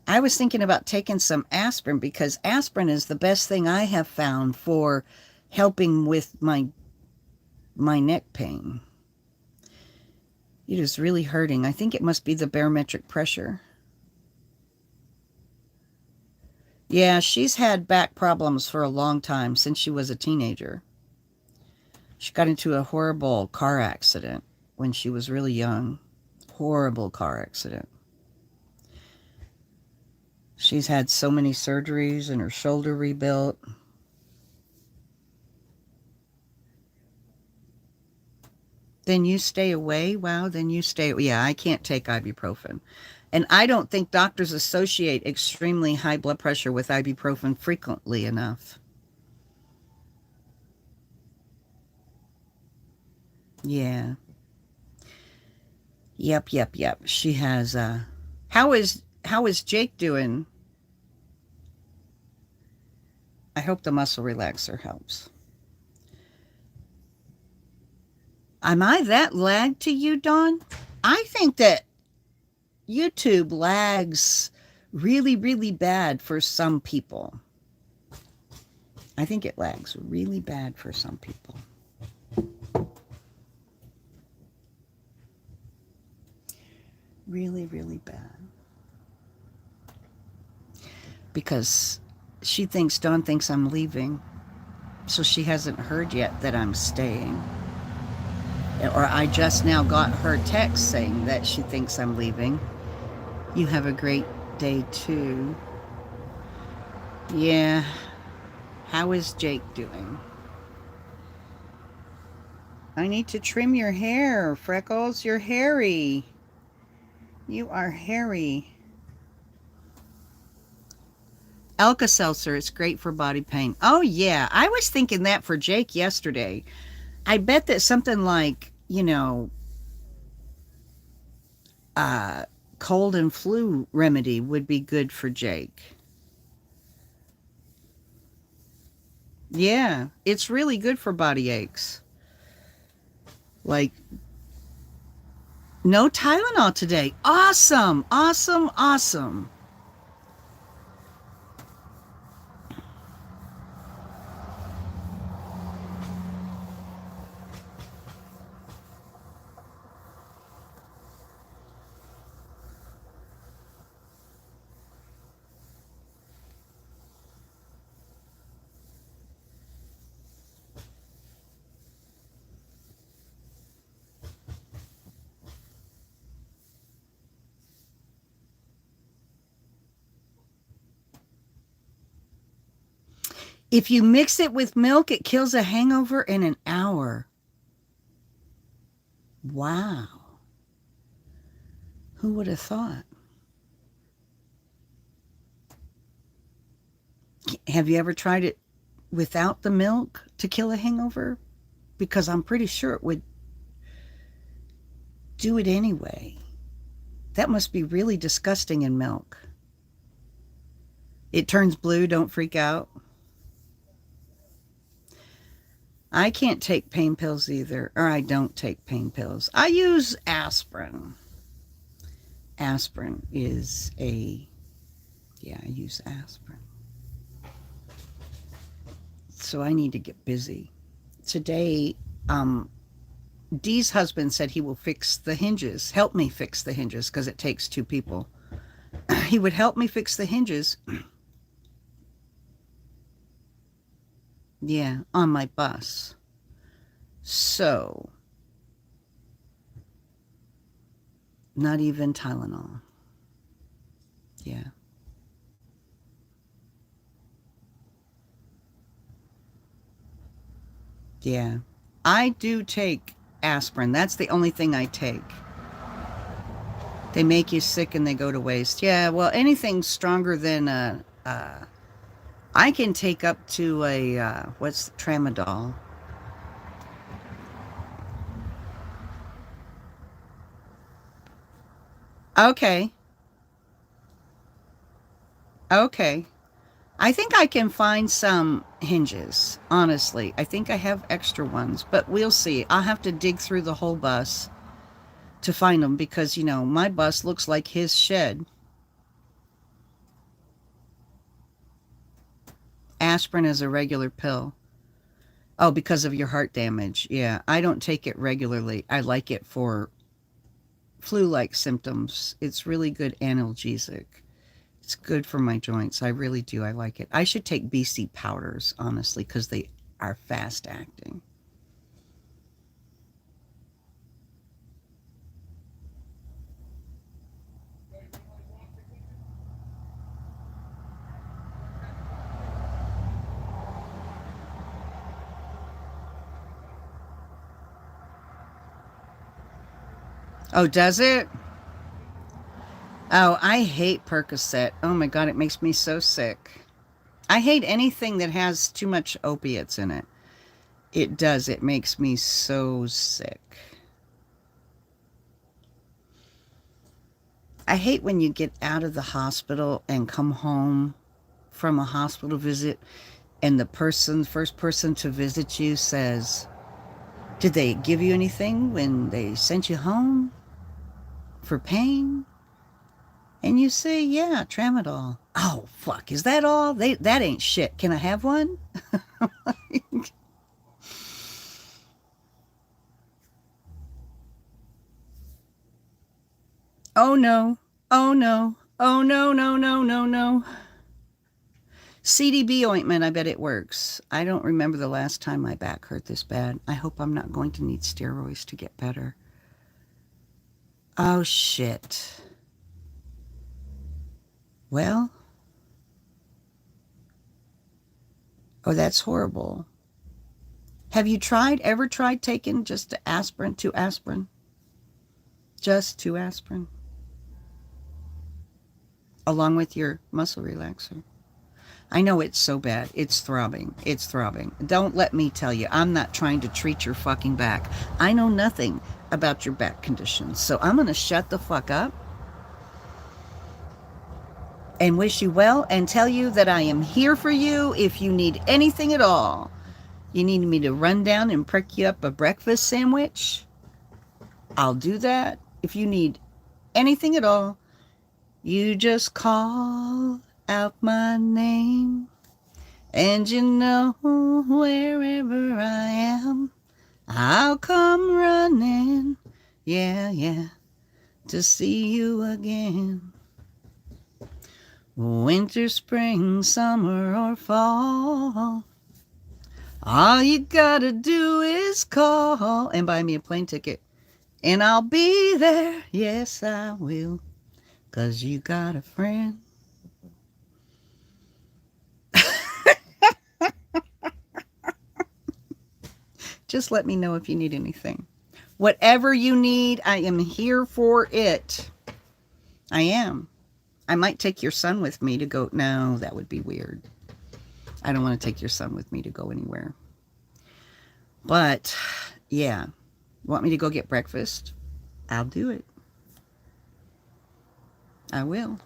I was thinking about taking some aspirin because aspirin is the best thing I have found for helping with my neck pain. It is really hurting. I think it must be the barometric pressure. Yeah, she's had back problems for a long time since she was a teenager. She got into a horrible car accident when she was really young. Horrible car accident. She's had so many surgeries and her shoulder rebuilt. Then you stay away? Wow, then you stay. Yeah, I can't take ibuprofen. And I don't think doctors associate extremely high blood pressure with ibuprofen frequently enough. Yeah. Yep. She has how is Jake doing? I hope the muscle relaxer helps. Am I that lag to you, Dawn? I think that YouTube lags really, really bad for some people. I think it lags really bad for some people. Really, really bad. Because Dawn thinks I'm leaving. So she hasn't heard yet that I'm staying. Or I just now got her text saying that she thinks I'm leaving. You have a great day too. Yeah. How is Jake doing? I need to trim your hair, Freckles. You're hairy. You are hairy. Alka-Seltzer is great for body pain. Oh, yeah. I was thinking that for Jake yesterday. I bet that something like, cold and flu remedy would be good for Jake. Yeah, it's really good for body aches. Like, no Tylenol today. Awesome, awesome, awesome. If you mix it with milk, it kills a hangover in an hour. Wow. Who would have thought? Have you ever tried it without the milk to kill a hangover? Because I'm pretty sure it would do it anyway. That must be really disgusting in milk. It turns blue, don't freak out. I can't take pain pills either, or I don't take pain pills. I use aspirin. Aspirin is I use aspirin. So I need to get busy. Today, Dee's husband said he will fix the hinges, help me fix the hinges, because it takes two people. He would help me fix the hinges. Yeah, on my bus. So, not even Tylenol. Yeah. Yeah. I do take aspirin. That's the only thing I take. They make you sick and they go to waste. Yeah, well, anything stronger than I can take up to what's tramadol. Okay. Okay. I think I can find some hinges, honestly. I think I have extra ones, but we'll see. I'll have to dig through the whole bus to find them because, my bus looks like his shed. Aspirin is a regular pill. Oh, because of your heart damage. Yeah, I don't take it regularly. I like it for flu-like symptoms. It's really good analgesic. It's good for my joints. I really do. I like it. I should take BC powders, honestly, because they are fast acting. Oh, does it? Oh, I hate Percocet. Oh my God, it makes me so sick. I hate anything that has too much opiates in it. It does. It makes me so sick. I hate when you get out of the hospital and come home from a hospital visit and the first person to visit you says, Did they give you anything when they sent you home for pain? And you say, yeah, tramadol. Oh, fuck, is that all? That ain't shit. Can I have one? Oh, no. Oh, no. Oh, no, no, no, no, no. CDB ointment, I bet it works. I don't remember the last time my back hurt this bad. I hope I'm not going to need steroids to get better. Oh, shit. Well, oh, that's horrible. Have you ever tried taking just aspirin, 2 aspirin? Just 2 aspirin? Along with your muscle relaxer. I know it's so bad. It's throbbing. It's throbbing. Don't let me tell you. I'm not trying to treat your fucking back. I know nothing about your back conditions. So I'm going to shut the fuck up and wish you well and tell you that I am here for you if you need anything at all. You need me to run down and prick you up a breakfast sandwich? I'll do that. If you need anything at all, you just call out my name, and you know wherever I am, I'll come running, yeah, to see you again. Winter, spring, summer, or fall, all you gotta do is call and buy me a plane ticket, and I'll be there, yes I will, 'cause you got a friend. Just let me know if you need anything. Whatever you need, I am here for it. I am. I might take your son with me to go. No, that would be weird. I don't want to take your son with me to go anywhere. But, yeah. Want me to go get breakfast? I'll do it. I will.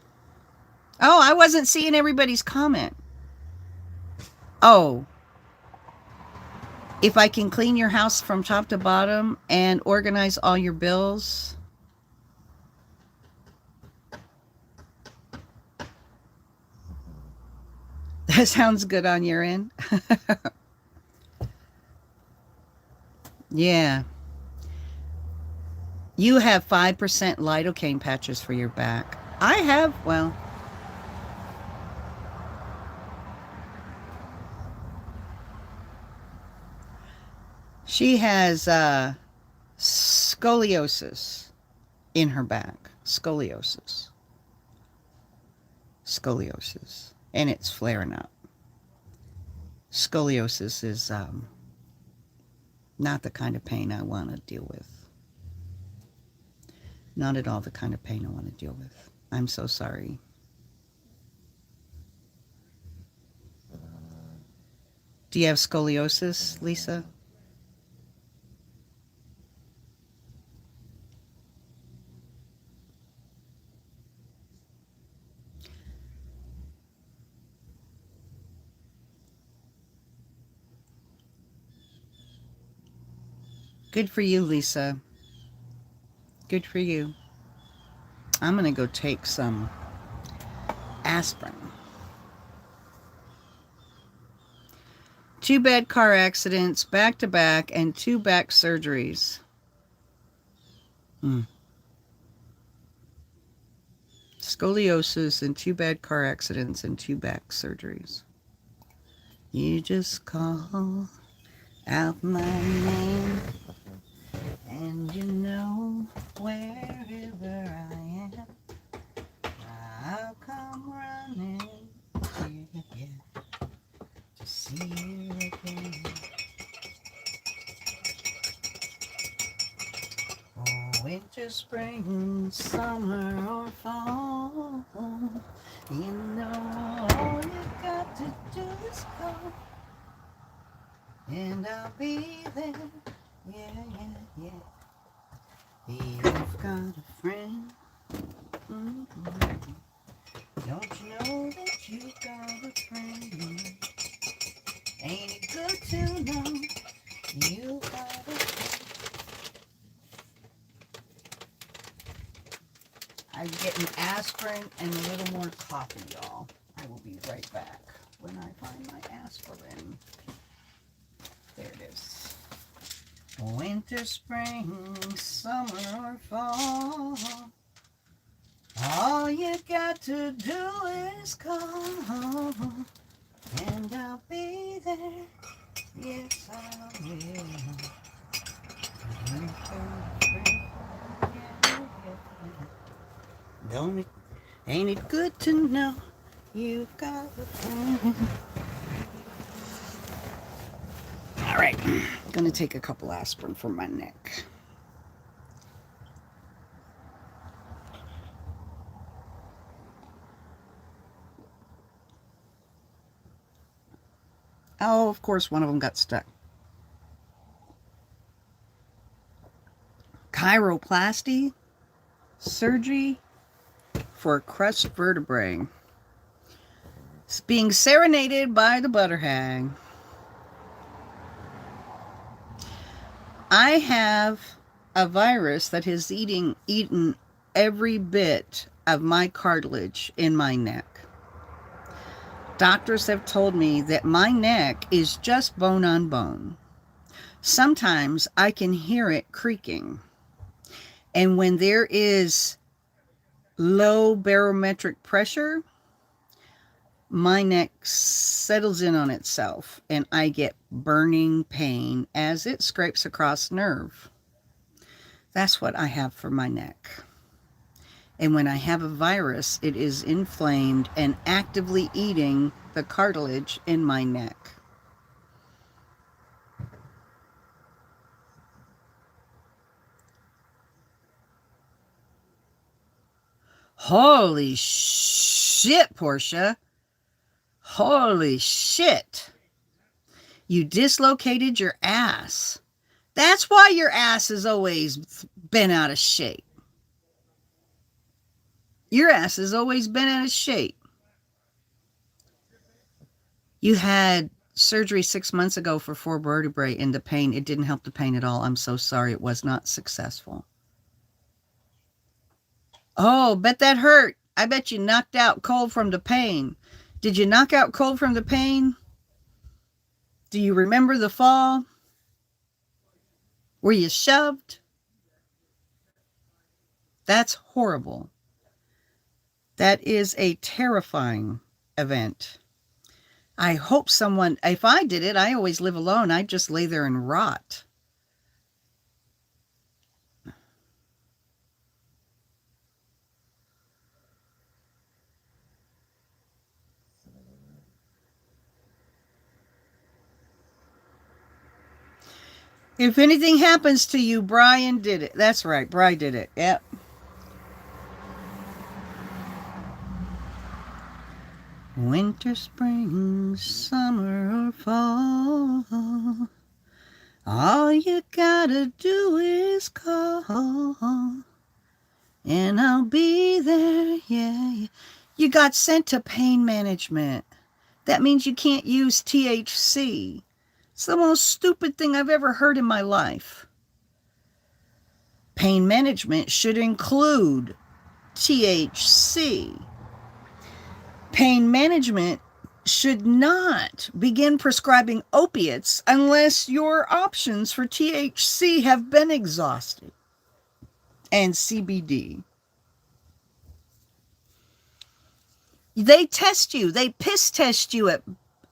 Oh, I wasn't seeing everybody's comment. Oh. If I can clean your house from top to bottom and organize all your bills. That sounds good on your end. Yeah. You have 5% lidocaine patches for your back. I have, well. She has scoliosis in her back. Scoliosis. And it's flaring up. Scoliosis is not the kind of pain I want to deal with. Not at all the kind of pain I want to deal with. I'm so sorry. Do you have scoliosis, Lisa? Good for you, Lisa. Good for you. I'm going to go take some aspirin. 2 bad car accidents, back to back, and 2 back surgeries. Scoliosis and 2 bad car accidents and 2 back surgeries. You just call out my name, and you know wherever I am, I'll come running, yeah, to see you again. Oh, winter, spring, summer, or fall, you know all you got to do is call, and I'll be there, yeah. You've got a friend. Don't you know that you've got a friend? Ain't it good to know you've got a friend? I'm getting aspirin and a little more coffee, y'all. I will be right back when I find my aspirin. There it is. Winter, spring, summer, or fall. All you got to do is call, and I'll be there. Yes, I will. Don't it, ain't it good to know you've got a friend? All right, gonna take a couple aspirin for my neck. Oh, of course, one of them got stuck. Chiroplasty surgery for crushed vertebrae. It's being serenaded by the butter hag. I have a virus that has eaten every bit of my cartilage in my neck. Doctors have told me that my neck is just bone on bone. Sometimes I can hear it creaking. And when there is low barometric pressure, my neck settles in on itself and I get burning pain as it scrapes across nerve. That's what I have for my neck. And when I have a virus, it is inflamed and actively eating the cartilage in my neck. Holy shit, Portia. Holy shit. You dislocated your ass. That's why your ass has always been out of shape. Your ass has always been out of shape. You had surgery 6 months ago for 4 vertebrae in the pain. It didn't help the pain at all. I'm so sorry. It was not successful. Oh, bet that hurt. I bet you knocked out cold from the pain. Did you knock out cold from the pain? Do you remember the fall? Were you shoved? That's horrible. That is a terrifying event. I hope someone, if I did it, I always live alone. I'd just lay there and rot. If anything happens to you, Brian did it. That's right. Brian did it. Yep. Winter, spring, summer, or fall. All you gotta do is call. And I'll be there, yeah. You got sent to pain management. That means you can't use THC. It's the most stupid thing I've ever heard in my life. Pain management should include THC. Pain management should not begin prescribing opiates unless your options for THC have been exhausted. And CBD. They test you. They piss test you at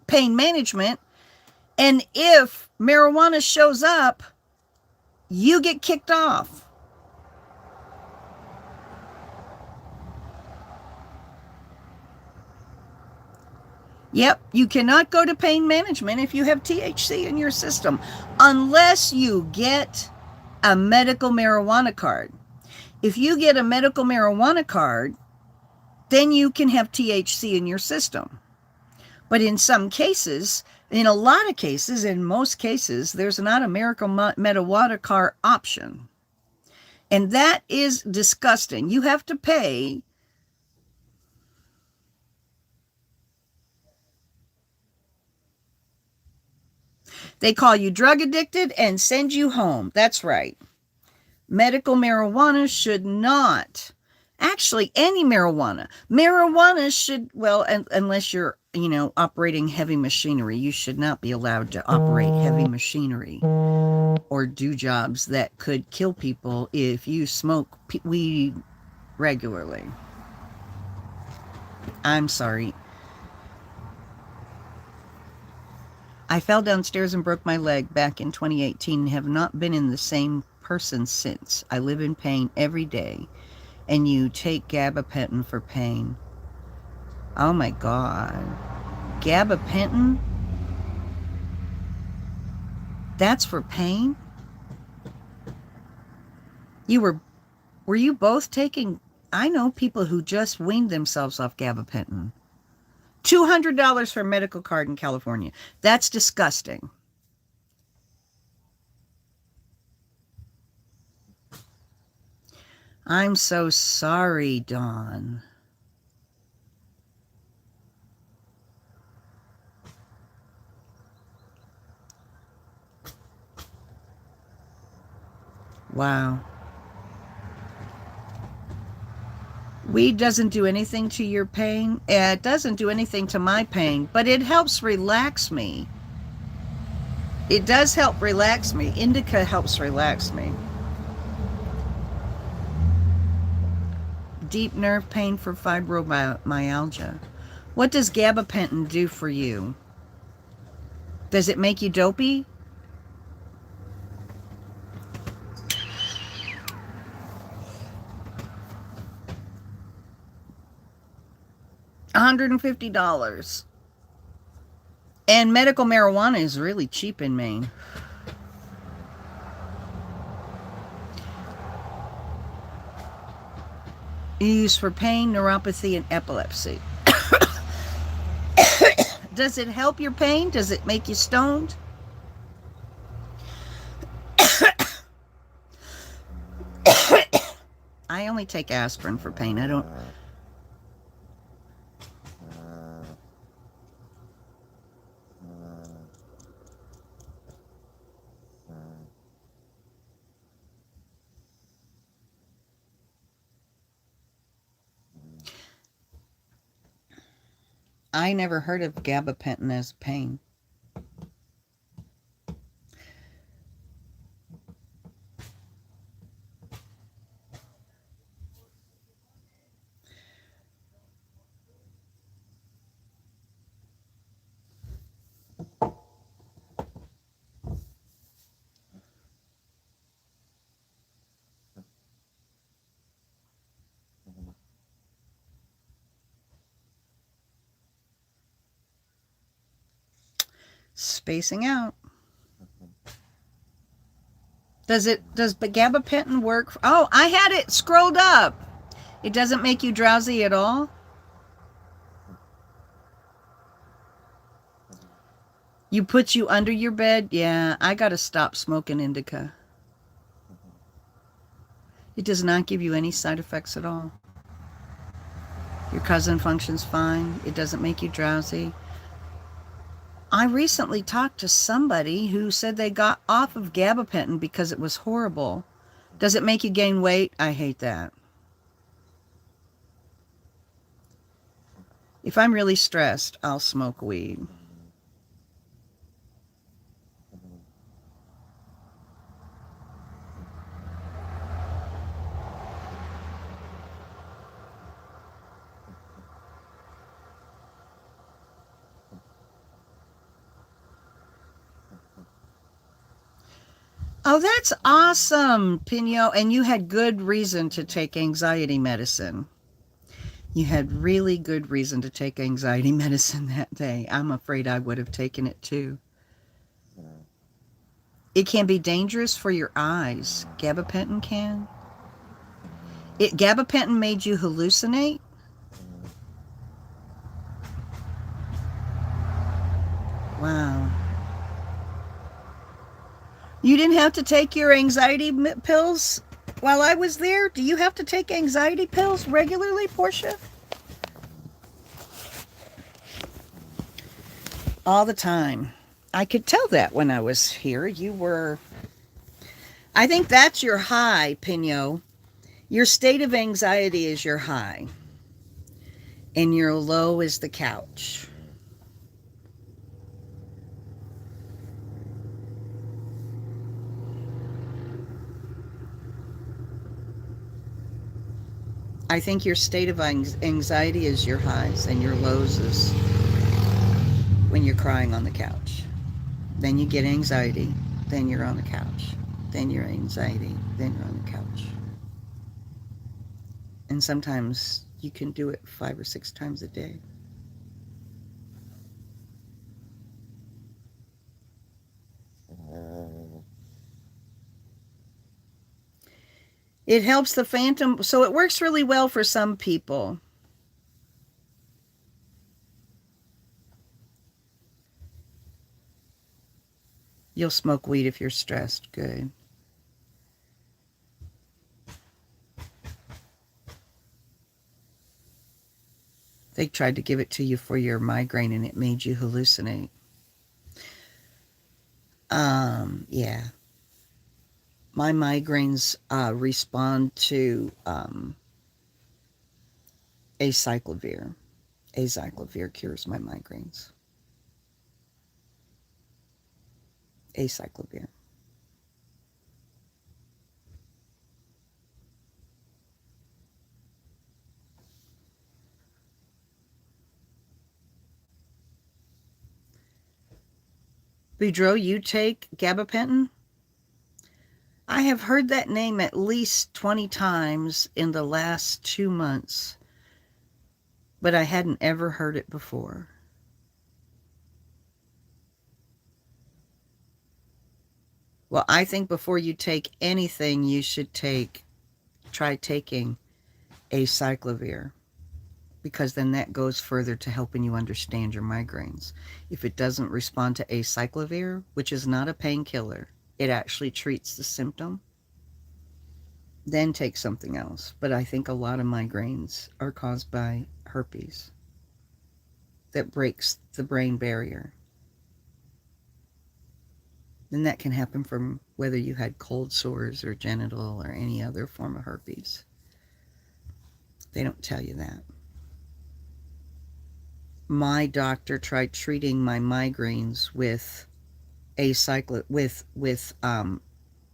pain management. And if marijuana shows up, you get kicked off. Yep, you cannot go to pain management if you have THC in your system unless you get a medical marijuana card. If you get a medical marijuana card, then you can have THC in your system. But in some cases, in a lot of cases, in most cases, there's not a medical marijuana card option. And that is disgusting. You have to pay. They call you drug addicted and send you home. That's right. Medical marijuana should not Actually, any marijuana. Marijuana should, well, unless you're, operating heavy machinery, you should not be allowed to operate heavy machinery or do jobs that could kill people if you smoke weed regularly. I'm sorry. I fell downstairs and broke my leg back in 2018 and have not been in the same person since. I live in pain every day. And you take gabapentin for pain. Oh my God. Gabapentin? That's for pain? Were you both taking, I know people who just weaned themselves off gabapentin. $200 for a medical card in California. That's disgusting. I'm so sorry, Dawn. Wow. Weed doesn't do anything to your pain. It doesn't do anything to my pain, but it helps relax me. It does help relax me. Indica helps relax me. Deep nerve pain for fibromyalgia. What does gabapentin do for you? Does it make you dopey? $150. And medical marijuana is really cheap in Maine. Used for pain, neuropathy, and epilepsy. Does it help your pain? Does it make you stoned? I only take aspirin for pain. I don't... I never heard of gabapentin as pain. Spacing out. Does gabapentin work? Oh, I had it scrolled up. It doesn't make you drowsy at all? You put you under your bed? Yeah, I got to stop smoking indica. It does not give you any side effects at all. Your cousin functions fine. It doesn't make you drowsy. I recently talked to somebody who said they got off of gabapentin because it was horrible. Does it make you gain weight? I hate that. If I'm really stressed, I'll smoke weed. Oh, that's awesome, Pino. And you had good reason to take anxiety medicine. You had really good reason to take anxiety medicine that day. I'm afraid I would have taken it too. It can be dangerous for your eyes. Gabapentin can. Gabapentin made you hallucinate? Wow. You didn't have to take your anxiety pills while I was there? Do you have to take anxiety pills regularly, Portia? All the time. I could tell that when I was here. You were... I think that's your high, Pino. Your state of anxiety is your high, and your low is the couch. I think your state of anxiety is your highs, and your lows is when you're crying on the couch. Then you get anxiety, then you're on the couch. Then you're anxiety, then you're on the couch. And sometimes you can do it 5 or 6 times a day. It helps the phantom, so it works really well for some people. You'll smoke weed if you're stressed. Good. They tried to give it to you for your migraine and it made you hallucinate. Yeah. My migraines respond to acyclovir. Acyclovir cures my migraines. Acyclovir. Boudreaux, you take gabapentin? I have heard that name at least 20 times in the last 2 months, but I hadn't ever heard it before. Well, I think before you take anything, you should try taking acyclovir, because then that goes further to helping you understand your migraines. If it doesn't respond to acyclovir, which is not a painkiller, it actually treats the symptom, then take something else. But I think a lot of migraines are caused by herpes that breaks the brain barrier. And that can happen from whether you had cold sores or genital or any other form of herpes. They don't tell you that. My doctor tried treating my migraines with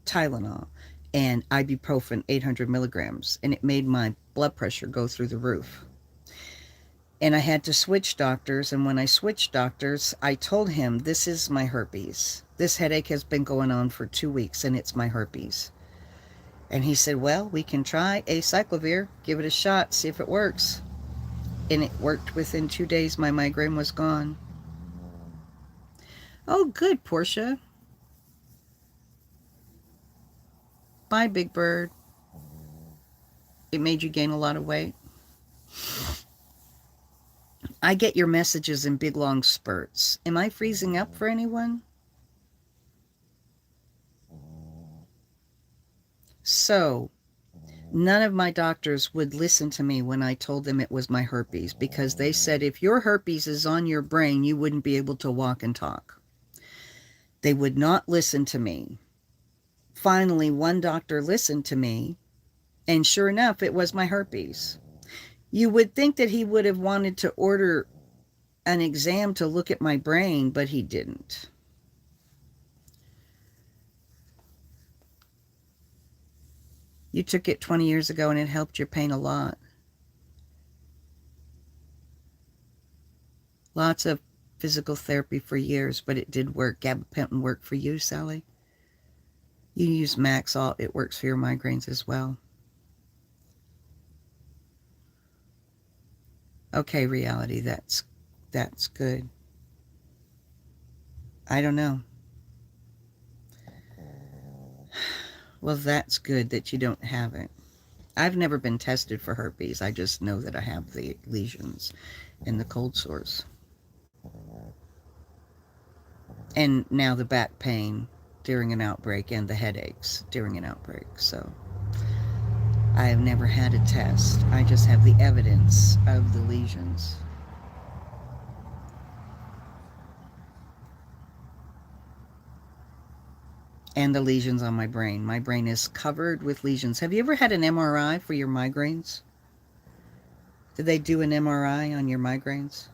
Tylenol and ibuprofen 800 milligrams, and it made my blood pressure go through the roof. And I had to switch doctors, and when I switched doctors, I told him, this is my herpes. This headache has been going on for 2 weeks, and it's my herpes. And he said, well, we can try acyclovir, give it a shot, see if it works. And it worked. Within 2 days, my migraine was gone. Oh, good, Portia. Bye, Big Bird. It made you gain a lot of weight. I get your messages in big, long spurts. Am I freezing up for anyone? So, none of my doctors would listen to me when I told them it was my herpes, because they said if your herpes is on your brain, you wouldn't be able to walk and talk. They would not listen to me. Finally, one doctor listened to me, and sure enough, it was my herpes. You would think that he would have wanted to order an exam to look at my brain, but he didn't. You took it 20 years ago and it helped your pain a lot. Lots of physical therapy for years, but it did work. Gabapentin worked for you, Sally. You use Maxalt. It works for your migraines as well. Okay, reality, that's good. I don't know. Well, that's good that you don't have it. I've never been tested for herpes. I just know that I have the lesions and the cold sores. And now the back pain during an outbreak and the headaches during an outbreak. So I have never had a test. I just have the evidence of the lesions. and the lesions on my brain. My brain is covered with lesions. Have you ever had an MRI for your migraines? Did they do an MRI on your migraines?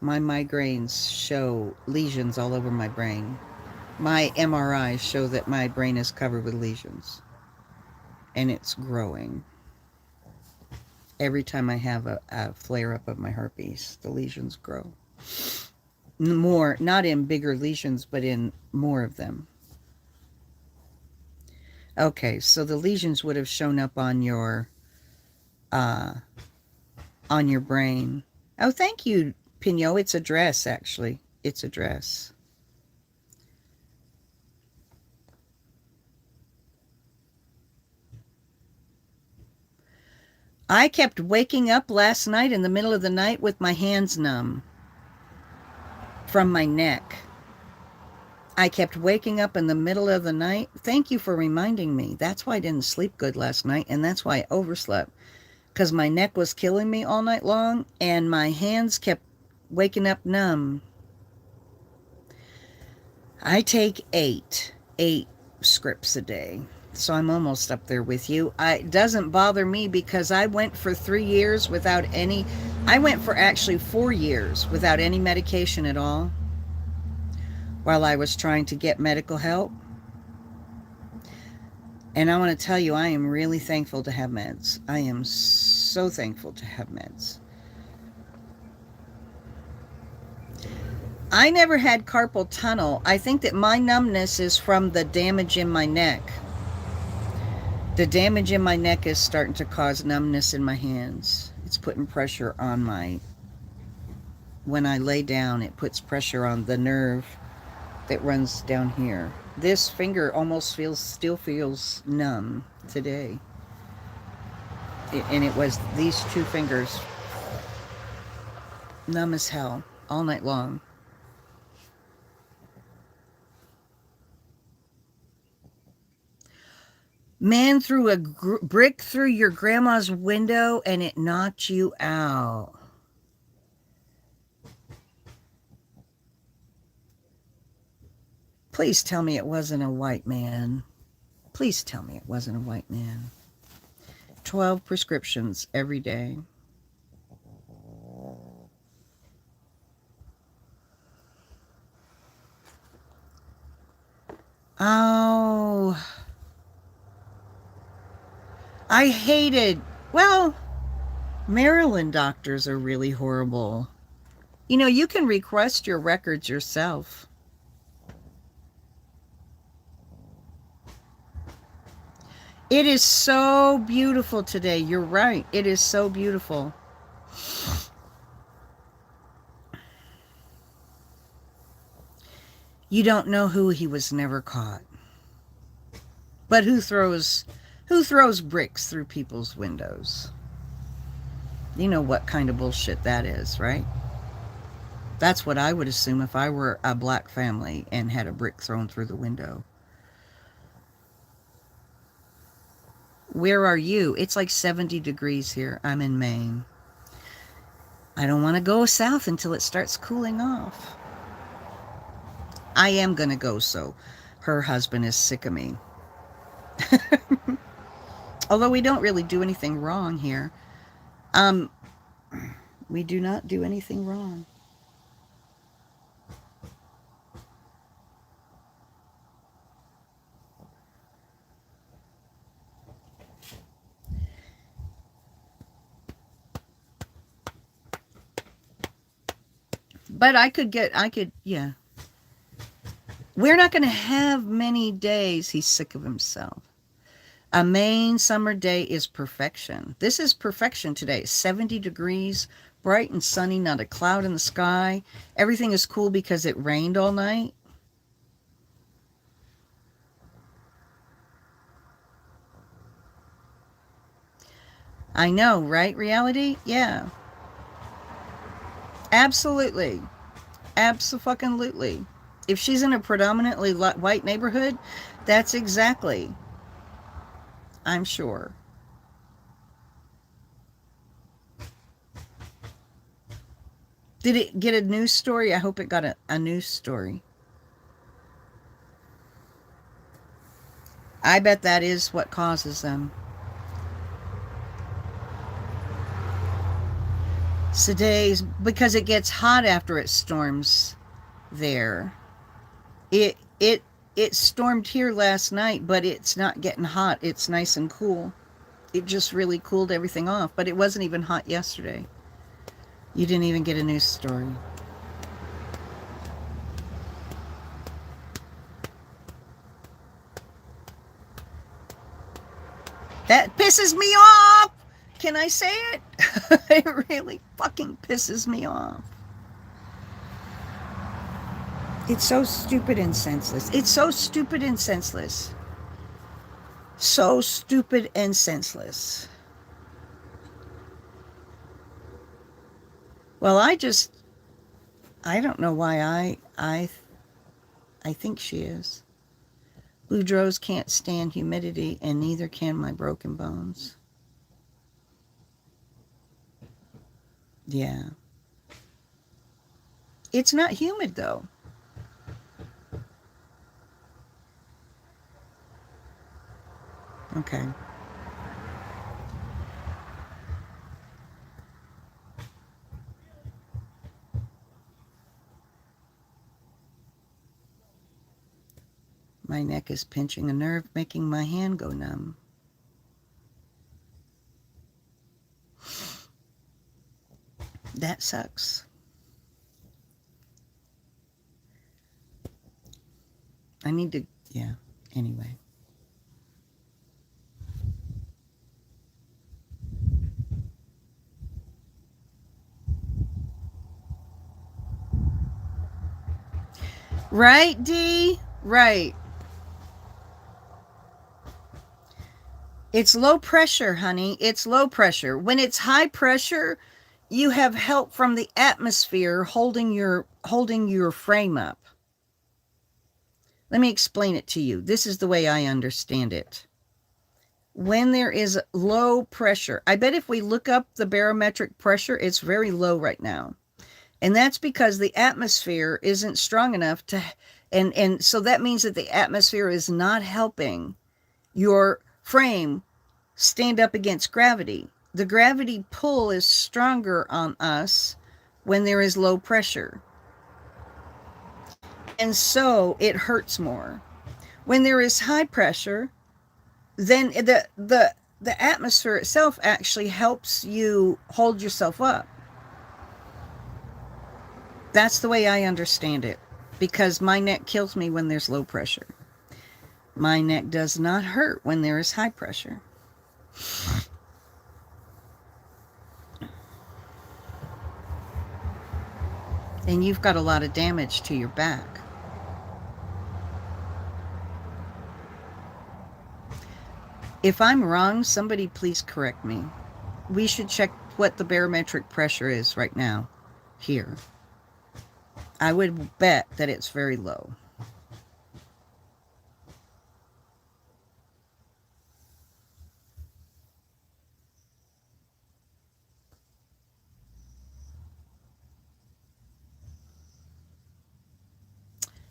My migraines show lesions all over my brain. My MRIs show that my brain is covered with lesions. And it's growing. Every time I have a flare-up of my herpes, the lesions grow. More, not in bigger lesions, but in more of them. Okay, so the lesions would have shown up on your brain. Oh, thank you, Pinot. It's a dress, actually. It's a dress. I kept waking up last night in the middle of the night with my hands numb from my neck. I kept waking up in the middle of the night. Thank you for reminding me. That's why I didn't sleep good last night, and that's why I overslept. Because my neck was killing me all night long, and my hands kept waking up numb. I take eight scripts a day. So I'm almost up there with you. It doesn't bother me because I went for 3 years without any, I went for actually 4 years without any medication at all while I was trying to get medical help. And I want to tell you, I am really thankful to have meds. I am so thankful to have meds. I never had carpal tunnel. I think that my numbness is from the damage in my neck. The damage in my neck is starting to cause numbness in my hands. It's putting pressure on when I lay down, it puts pressure on the nerve that runs down here. This finger almost still feels numb today. And it was these 2 fingers, numb as hell, all night long. Man threw a brick through your grandma's window and it knocked you out. Please tell me it wasn't a white man. Please tell me it wasn't a white man. 12 prescriptions every day. Oh, I hated, well, Maryland doctors are really horrible. You know, you can request your records yourself. It is so beautiful today. You're right. It is so beautiful. You don't know who he was never caught. But who throws bricks through people's windows? You know what kind of bullshit that is, right? That's what I would assume if I were a black family and had a brick thrown through the window. Where are you? It's like 70 degrees here. I'm in Maine. I don't want to go south until it starts cooling off. I am going to go so her husband is sick of me. Although we don't really do anything wrong here. We do not do anything wrong. But yeah. We're not going to have many days he's sick of himself. A Maine summer day is perfection. This is perfection today. 70 degrees, bright and sunny, not a cloud in the sky. Everything is cool because it rained all night. I know, right? Reality? Yeah. Absolutely. Abso-fucking-lutely. If she's in a predominantly white neighborhood, that's exactly, I'm sure. Did it get a news story? I hope it got a news story. I bet that is what causes them. Today's because it gets hot after it storms there. It stormed here last night, but it's not getting hot. It's nice and cool. It just really cooled everything off, but it wasn't even hot yesterday. You didn't even get a news story. That pisses me off. Can I say it? It really fucking pisses me off. It's so stupid and senseless. It's so stupid and senseless. So stupid and senseless. Well, I don't know why I think she is. Boudreaux's can't stand humidity, and neither can my broken bones. Yeah. It's not humid, though. Okay. My neck is pinching a nerve, making my hand go numb. That sucks. I need to, yeah, anyway. Right, Dee? Right. It's low pressure, honey. It's low pressure. When it's high pressure, you have help from the atmosphere holding your frame up. Let me explain it to you. This is the way I understand it. When there is low pressure, I bet if we look up the barometric pressure, it's very low right now. And that's because the atmosphere isn't strong enough to, and so that means that the atmosphere is not helping your frame stand up against gravity. The gravity pull is stronger on us when there is low pressure. And so it hurts more. When there is high pressure, then the atmosphere itself actually helps you hold yourself up. That's the way I understand it, because my neck kills me when there's low pressure. My neck does not hurt when there is high pressure. And you've got a lot of damage to your back. If I'm wrong, somebody please correct me. We should check what the barometric pressure is right now here. I would bet that it's very low.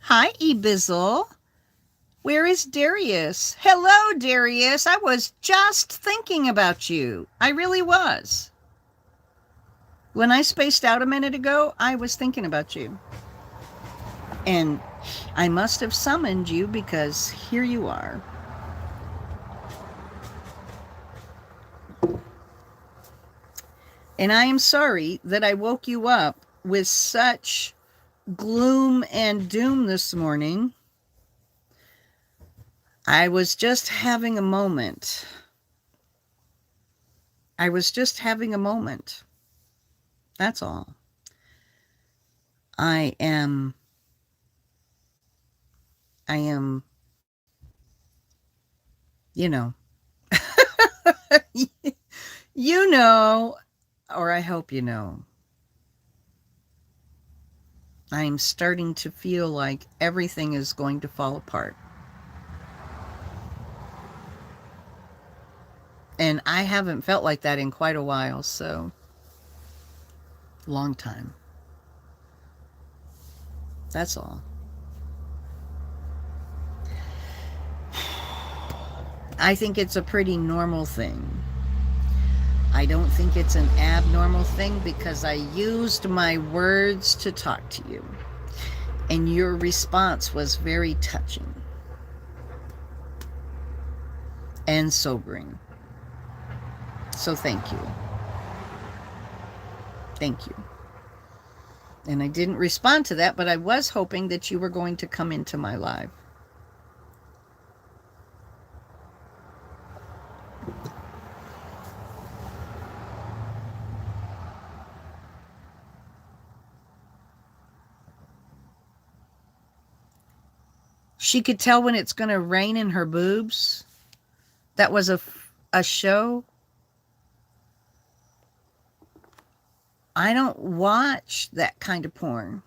Hi, Ebizzle. Where is Darius? Hello, Darius. I was just thinking about you. I really was. When I spaced out a minute ago, I was thinking about you. And I must have summoned you because here you are. And I am sorry that I woke you up with such gloom and doom this morning. I was just having a moment. That's all. I am, you know, you know, or I hope you know. I'm starting to feel like everything is going to fall apart. And I haven't felt like that in quite a while, so long time. That's all. I think it's a pretty normal thing. I don't think it's an abnormal thing because I used my words to talk to you. And your response was very touching and sobering. So thank you. Thank you. And I didn't respond to that, but I was hoping that you were going to come into my live. She could tell when it's going to rain in her boobs. That was a show. I don't watch that kind of porn.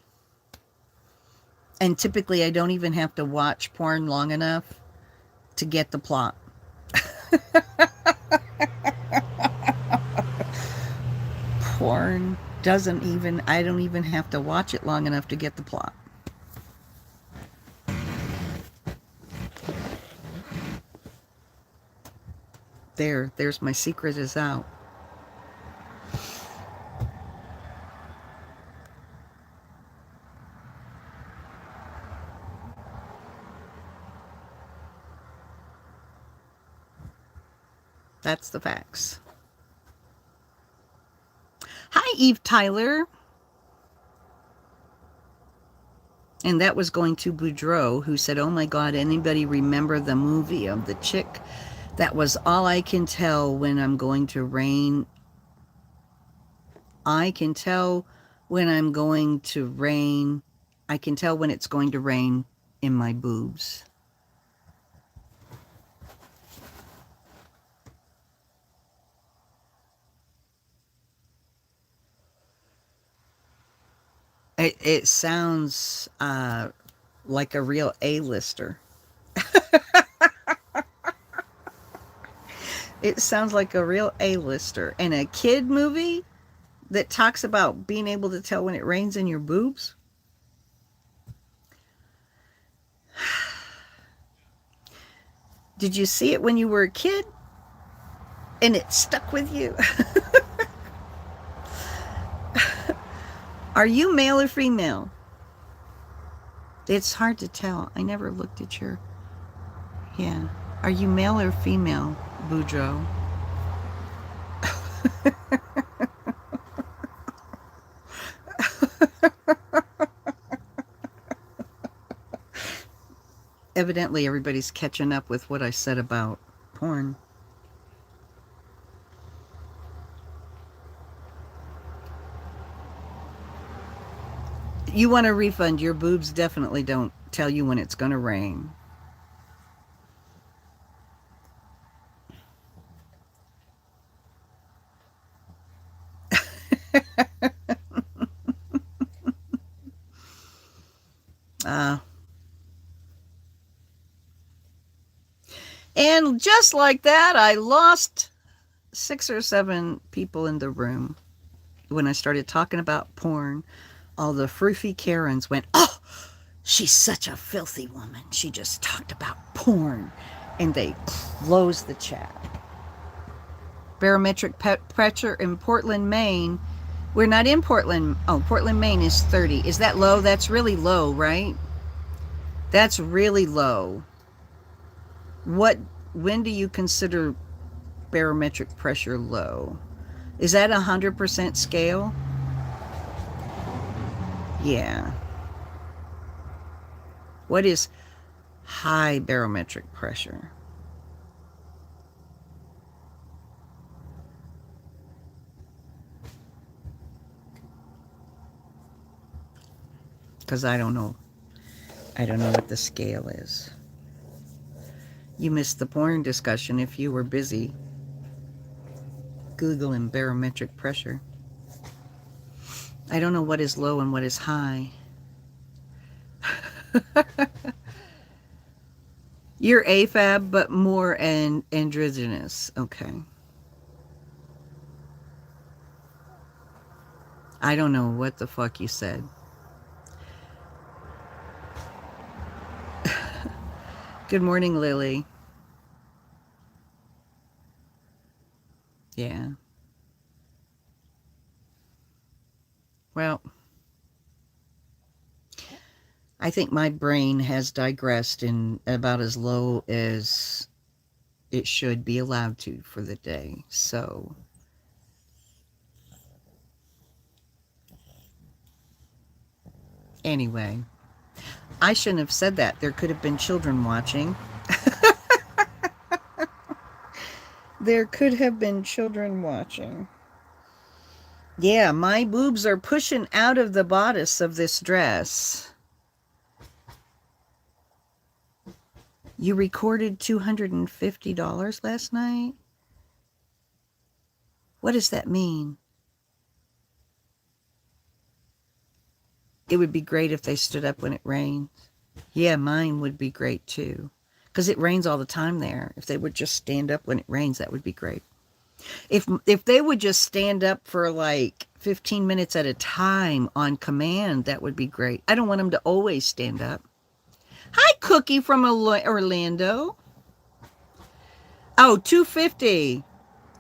And typically I don't even have to watch porn long enough to get the plot. Porn doesn't even, I don't even have to watch it long enough to get the plot. There's my secret is out. That's the facts. Hi, Eve Tyler. And that was going to Boudreaux, who said, oh my God, anybody remember the movie of the chick? That was all I can tell when I'm going to rain. I can tell when I'm going to rain. I can tell when it's going to rain in my boobs. It sounds like a real A-lister. It sounds like a real A-lister. And a kid movie that talks about being able to tell when it rains in your boobs. Did you see it when you were a kid? And it stuck with you? Are you male or female? It's hard to tell. I never looked at your... Yeah. Are you male or female, Boudreaux? Evidently, everybody's catching up with what I said about porn. You want a refund? Your boobs definitely don't tell you when it's going to rain. And just like that, I lost 6 or 7 people in the room. When I started talking about porn, all the froofy Karens went, oh, she's such a filthy woman. She just talked about porn. And they closed the chat. Barometric pressure in Portland, Maine. We're not in Portland. Oh, Portland, Maine is 30. Is that low? That's really low, right? That's really low. When do you consider barometric pressure low? Is that 100% scale? Yeah. What is high barometric pressure? Because I don't know. I don't know what the scale is. You missed the porn discussion if you were busy Googling barometric pressure. I don't know what is low and what is high. You're AFAB, but more androgynous. Okay. I don't know what the fuck you said. Good morning, Lily. Yeah. Well, I think my brain has digressed in about as low as it should be allowed to for the day. So, anyway, I shouldn't have said that. There could have been children watching. There could have been children watching. Yeah, my boobs are pushing out of the bodice of this dress. You recorded $250 last night? What does that mean? It would be great if they stood up when it rains. Yeah, mine would be great too. Because it rains all the time there. If they would just stand up when it rains, that would be great. If they would just stand up for like 15 minutes at a time on command, that would be great. I don't want them to always stand up. Hi, Cookie from Orlando. Oh, 250.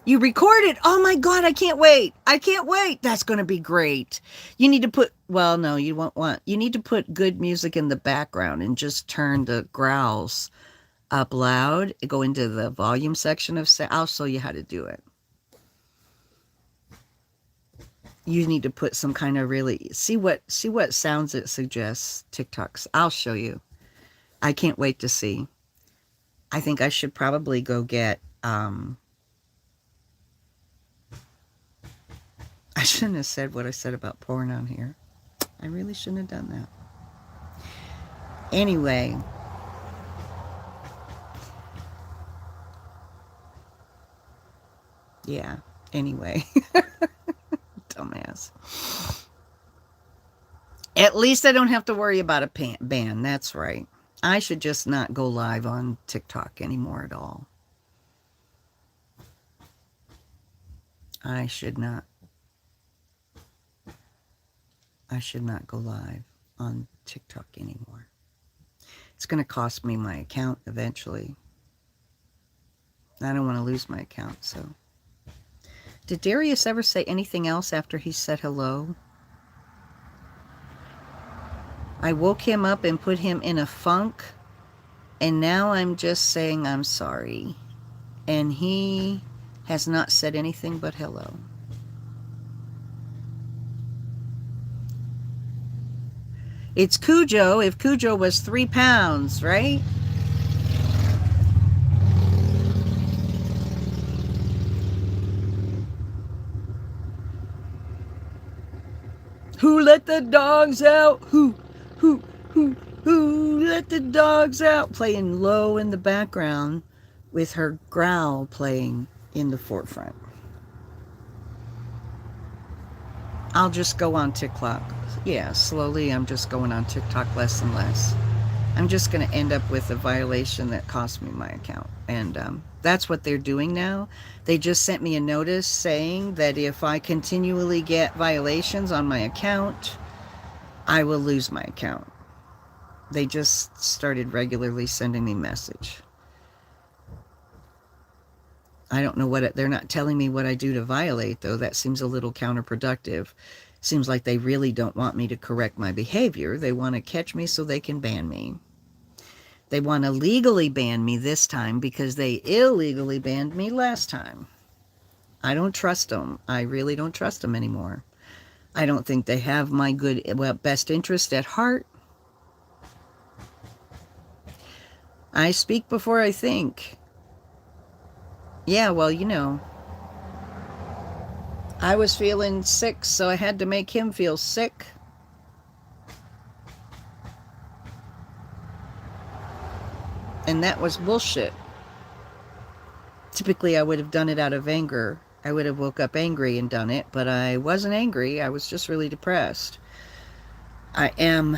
You recorded. Oh my God, I can't wait. I can't wait. That's going to be great. You need to put, well, no, you won't want, you need to put good music in the background and just turn the growls up loud. Go into the volume section of, I'll show you how to do it. You need to put some kind of really, see what sounds it suggests, TikToks. I'll show you. I can't wait to see. I think I should probably go get, I shouldn't have said what I said about porn on here. I really shouldn't have done that. Anyway. Yeah. Anyway. Dumbass. At least I don't have to worry about a ban. That's right. I should just not go live on TikTok anymore at all. I should not go live on TikTok anymore. It's going to cost me my account eventually. I don't want to lose my account, so. Did Darius ever say anything else after he said hello? I woke him up and put him in a funk, and now I'm just saying I'm sorry. And he has not said anything but hello. It's Cujo, if Cujo was 3 pounds, right? Who let the dogs out? Who let the dogs out? Playing low in the background with her growl playing in the forefront. I'll just go on TikTok. Yeah, slowly I'm just going on TikTok less and less. I'm just going to end up with a violation that cost me my account. And that's what they're doing now. They just sent me a notice saying that if I continually get violations on my account, I will lose my account. They just started regularly sending me a message. I don't know what they're not telling me what I do to violate, though. That seems a little counterproductive. Seems like they really don't want me to correct my behavior. They want to catch me so they can ban me. They want to legally ban me this time because they illegally banned me last time. I don't trust them. I really don't trust them anymore. I don't think they have my best interest at heart. I speak before I think. Yeah, well, you know, I was feeling sick, so I had to make him feel sick. And that was bullshit. Typically, I would have done it out of anger. I would have woke up angry and done it, but I wasn't angry. I was just really depressed. I am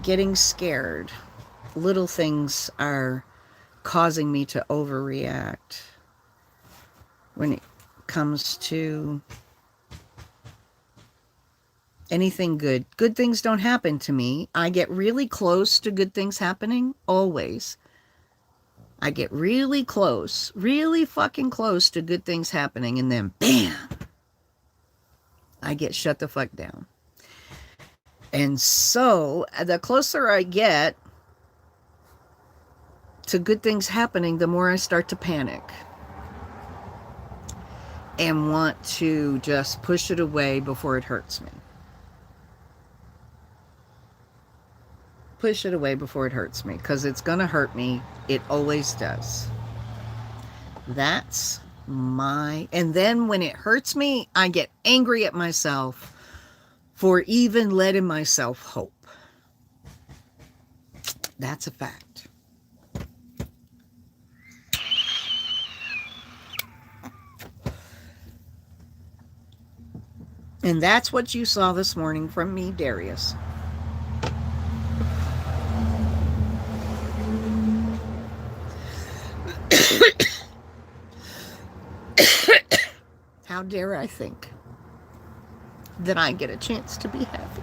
getting scared. Little things are causing me to overreact. When it comes to anything good. Good things don't happen to me. I get really close to good things happening, always. I get really close, really fucking close to good things happening, and then bam, I get shut the fuck down. And so the closer I get to good things happening, the more I start to panic and want to just push it away before it hurts me. Push it away before it hurts me, because it's going to hurt me. It always does. That's and then when it hurts me, I get angry at myself for even letting myself hope. That's a fact. And that's what you saw this morning from me, Darius. How dare I think that I get a chance to be happy?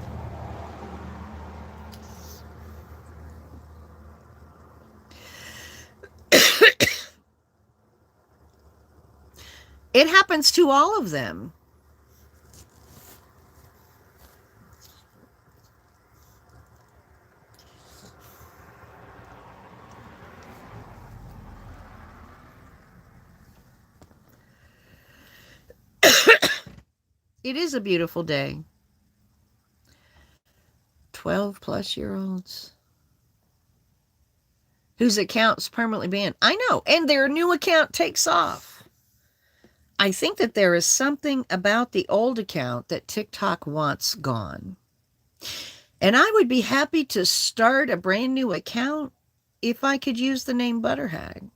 It happens to all of them. It is a beautiful day. 12-plus-year-olds whose account's permanently banned. I know, and their new account takes off. I think that there is something about the old account that TikTok wants gone. And I would be happy to start a brand new account if I could use the name Butterhag.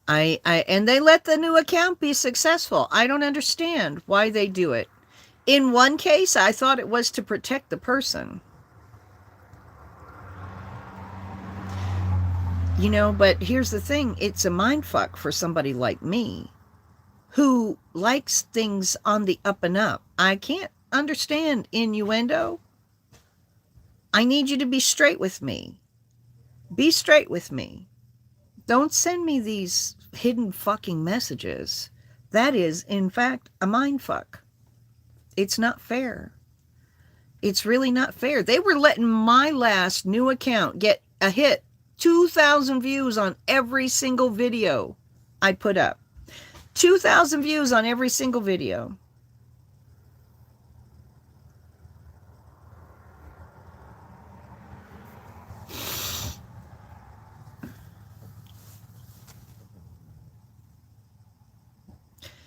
And they let the new account be successful. I don't understand why they do it. In one case, I thought it was to protect the person. You know, but here's the thing. It's a mindfuck for somebody like me who likes things on the up and up. I can't understand innuendo. I need you to be straight with me. Be straight with me. Don't send me these hidden fucking messages. That is, in fact, a mindfuck. It's not fair. It's really not fair. They were letting my last new account get a hit. 2,000 views on every single video I put up. 2,000 views on every single video.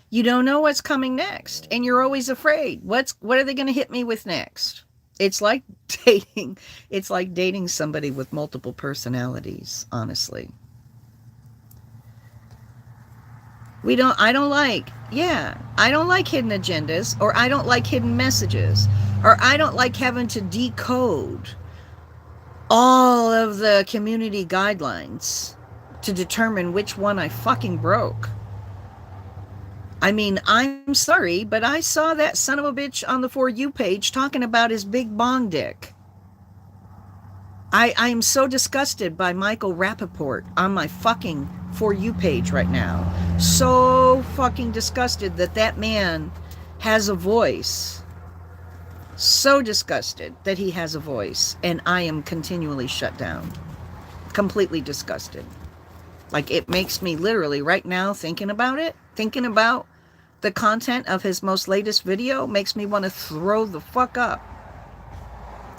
You don't know what's coming next, and you're always afraid. What are they going to hit me with next? It's like dating. It's like dating somebody with multiple personalities, honestly. I don't like hidden agendas, or I don't like hidden messages, or I don't like having to decode all of the community guidelines to determine which one I fucking broke. I mean, I'm sorry, but I saw that son of a bitch on the For You page talking about his big bong dick. I am so disgusted by Michael Rappaport on my fucking For You page right now. So fucking disgusted that man has a voice. So disgusted that he has a voice, and I am continually shut down. Completely disgusted. Like, it makes me literally right now thinking about the content of his most latest video makes me want to throw the fuck up.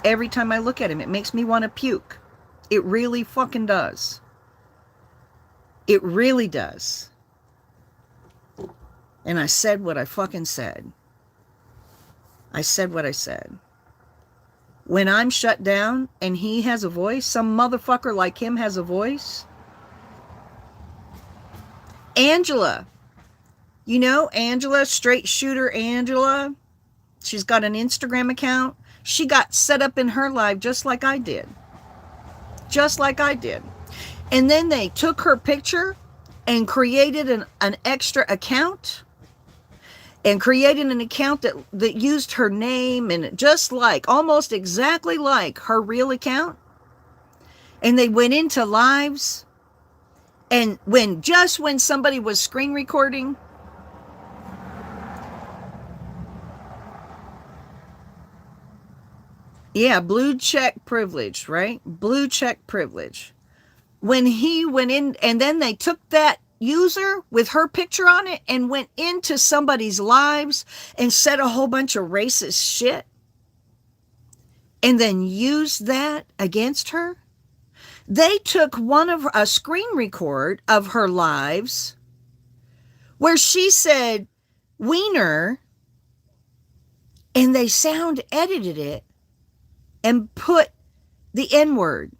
Every time I look at him, it makes me want to puke. It really fucking does. It really does. And I said what I fucking said. I said what I said. When I'm shut down and he has a voice, some motherfucker like him has a voice. Angela. You know, Angela, straight shooter Angela. She's got an Instagram account. She got set up in her life just like I did. Just like I did. And then they took her picture and created an extra account. and created an account that used her name and just like, almost exactly like her real account. And they went into lives. And when somebody was screen recording, yeah, blue check privilege, right? Blue check privilege. When he went in, and then they took that user with her picture on it and went into somebody's lives and said a whole bunch of racist shit and then used that against her. They took a screen record of her lives where she said wiener, and they sound edited it and put the N-word,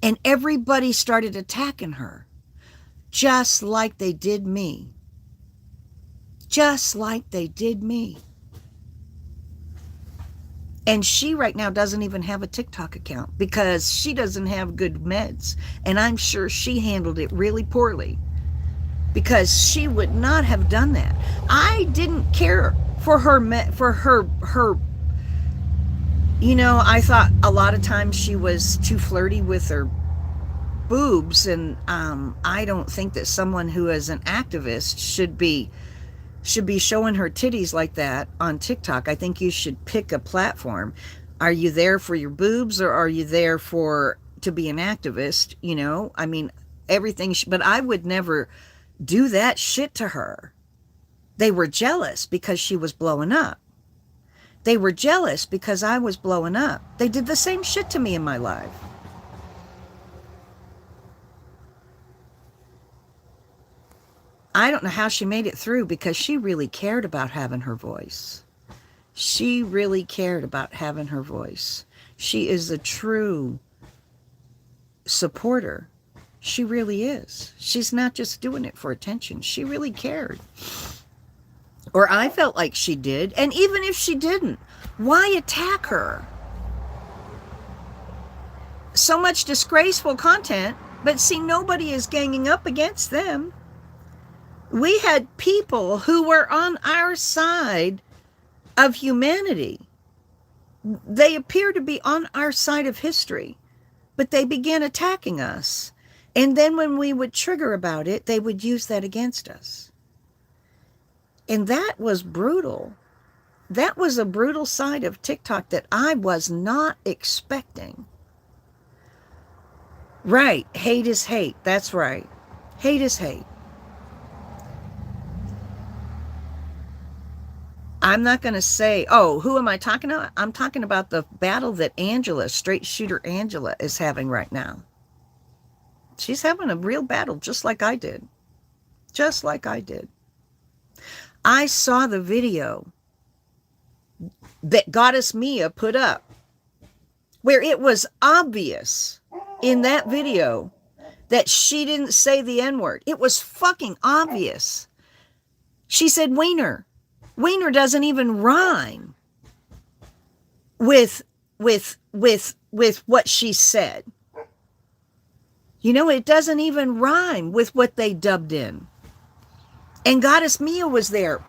and everybody started attacking her, just like they did me. Just like they did me. And she right now doesn't even have a TikTok account because she doesn't have good meds. And I'm sure she handled it really poorly because she would not have done that. I didn't care for her, I thought a lot of times she was too flirty with her boobs. And I don't think that someone who is an activist should be showing her titties like that on TikTok. I think you should pick a platform. Are you there for your boobs or are you there to be an activist? I mean, everything, but I would never do that shit to her. They were jealous because she was blowing up. They were jealous because I was blowing up. They did the same shit to me in my life. I don't know how she made it through because she really cared about having her voice. She really cared about having her voice. She is a true supporter. She really is. She's not just doing it for attention. She really cared. Or I felt like she did. And even if she didn't, why attack her? So much disgraceful content, but see, nobody is ganging up against them. We had people who were on our side of humanity. They appear to be on our side of history, but they began attacking us. And then when we would trigger about it, they would use that against us. And that was brutal. That was a brutal side of TikTok that I was not expecting. Right. Hate is hate. That's right. Hate is hate. I'm not going to say, oh, who am I talking about? I'm talking about the battle that straight shooter Angela, is having right now. She's having a real battle, just like I did. Just like I did. I saw the video that Goddess Mia put up, where it was obvious in that video that she didn't say the N-word. It was fucking obvious. She said wiener. Wiener doesn't even rhyme with what she said. It doesn't even rhyme with what they dubbed in. And Goddess Mia was there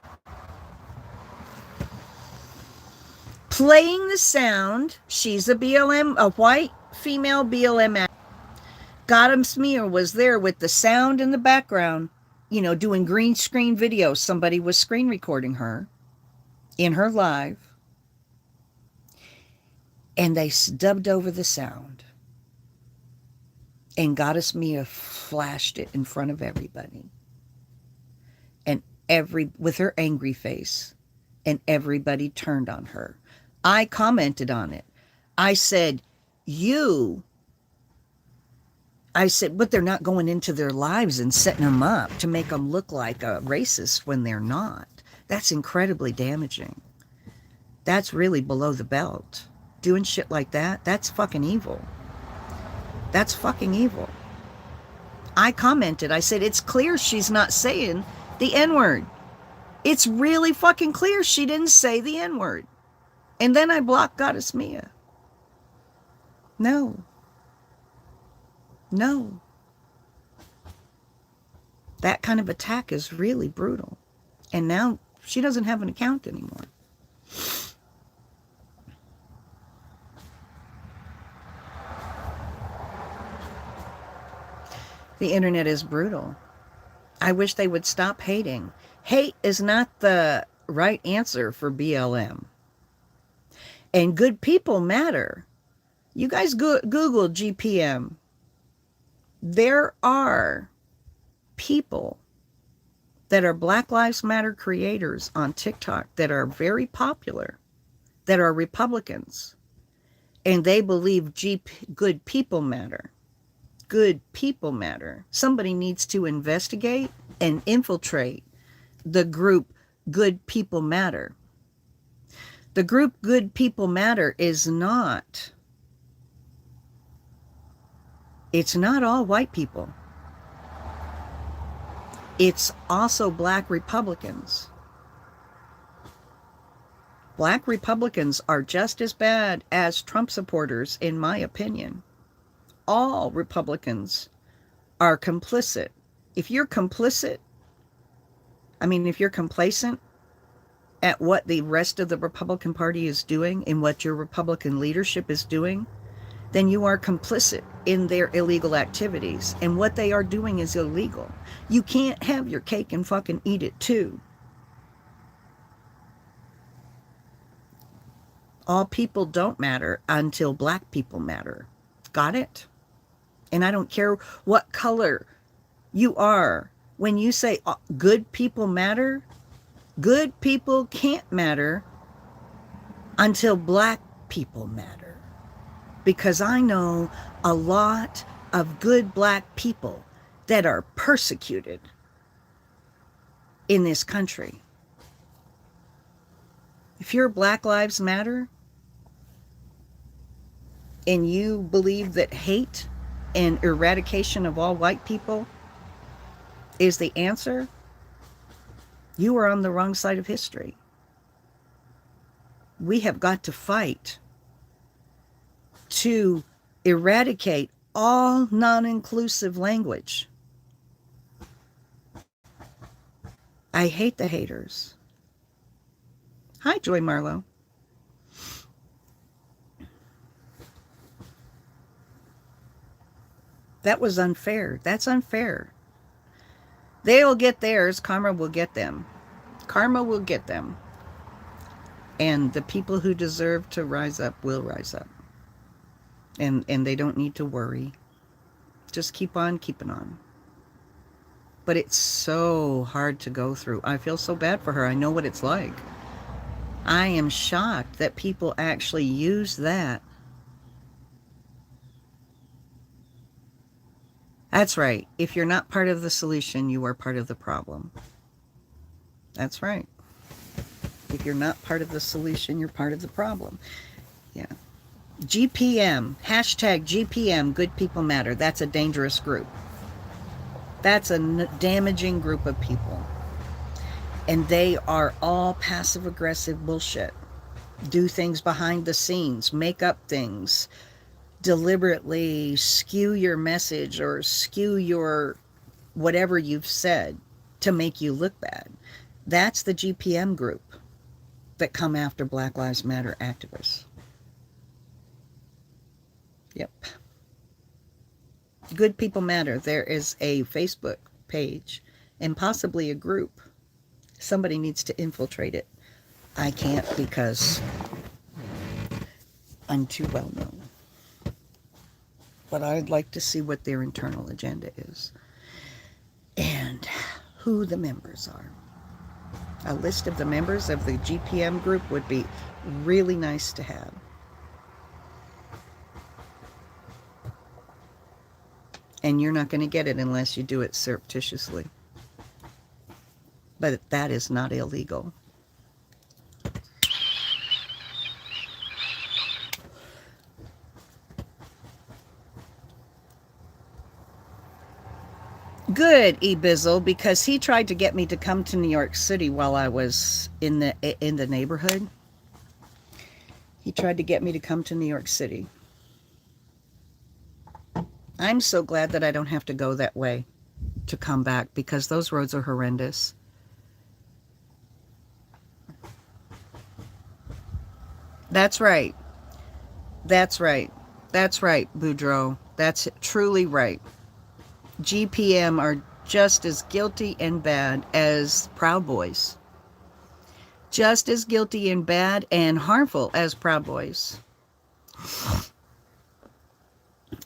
playing the sound. She's a white female BLM actor. Goddess Mia was there with the sound in the background, doing green screen videos. Somebody was screen recording her in her live, and they dubbed over the sound. And Goddess Mia flashed it in front of everybody. And with her angry face, and everybody turned on her. I commented on it. I said, but they're not going into their lives and setting them up to make them look like a racist when they're not. That's incredibly damaging. That's really below the belt. Doing shit like that, that's fucking evil. That's fucking evil. I commented, I said, it's clear she's not saying the N-word. It's really fucking clear she didn't say the N-word. And then I blocked Goddess Mia. No. That kind of attack is really brutal. And now She doesn't have an account anymore. The internet is brutal. I wish they would stop hating. Hate is not the right answer for BLM. And good people matter. You guys Google GPM. There are people that are Black Lives Matter creators on TikTok that are very popular, that are Republicans, and they believe good people matter. Good people matter. Somebody needs to investigate and infiltrate the group Good People Matter. The group Good People Matter is not, it's not all white people. It's also Black Republicans. Black Republicans are just as bad as Trump supporters, in my opinion. All Republicans are complicit. If you're complicit, if you're complacent at what the rest of the Republican Party is doing and what your Republican leadership is doing, then you are complicit in their illegal activities. And what they are doing is illegal. You can't have your cake and fucking eat it too. All people don't matter until Black people matter. Got it? And I don't care what color you are. When you say good people matter, good people can't matter until Black people matter. Because I know a lot of good Black people that are persecuted in this country. If you're Black Lives Matter and you believe that hate and eradication of all white people is the answer, you are on the wrong side of history. We have got to fight to eradicate all non-inclusive language. I hate the haters. Hi, Joy Marlowe. That was unfair. That's unfair. They'll get theirs. Karma will get them. Karma will get them. And the people who deserve to rise up will rise up. And they don't need to worry. Just keep on keeping on. But it's so hard to go through. I feel so bad for her. I know what it's like. I am shocked that people actually use that. That's right. If you're not part of the solution, you are part of the problem. That's right. If you're not part of the solution, you're part of the problem. Yeah. GPM, hashtag GPM, Good People Matter. That's a dangerous group. That's a damaging group of people. And they are all passive-aggressive bullshit. Do things behind the scenes, make up things, deliberately skew your message or skew your whatever you've said to make you look bad. That's the GPM group that come after Black Lives Matter activists. Yep. Good People Matter. There is a Facebook page and possibly a group. Somebody needs to infiltrate it. I can't because I'm too well known. But I'd like to see what their internal agenda is and who the members are. A list of the members of the GPM group would be really nice to have. And you're not going to get it unless you do it surreptitiously. But that is not illegal. Good, E-Bizzle, because he tried to get me to come to New York City while I was in the neighborhood. He tried to get me to come to New York City. I'm so glad that I don't have to go that way to come back because those roads are horrendous. That's right. That's right. That's right, Boudreaux. That's truly right. GPM are just as guilty and bad as Proud Boys. Just as guilty and bad and harmful as Proud Boys.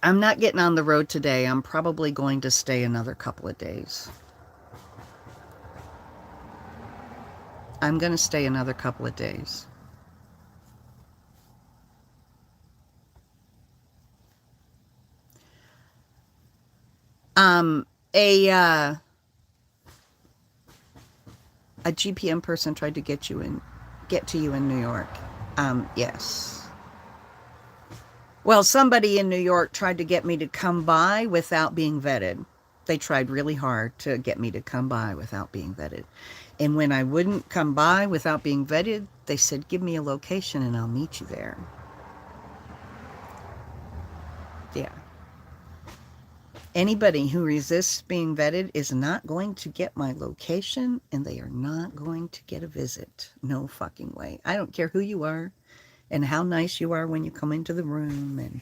I'm not getting on the road today. I'm probably going to stay another couple of days. I'm going to stay another couple of days. Um, a uh, a GPM person tried to get to you in New York. Yes. Well, somebody in New York tried to get me to come by without being vetted. They tried really hard to get me to come by without being vetted. And when I wouldn't come by without being vetted, they said, give me a location and I'll meet you there. Yeah. Anybody who resists being vetted is not going to get my location, and they are not going to get a visit. No fucking way. I don't care who you are and how nice you are when you come into the room and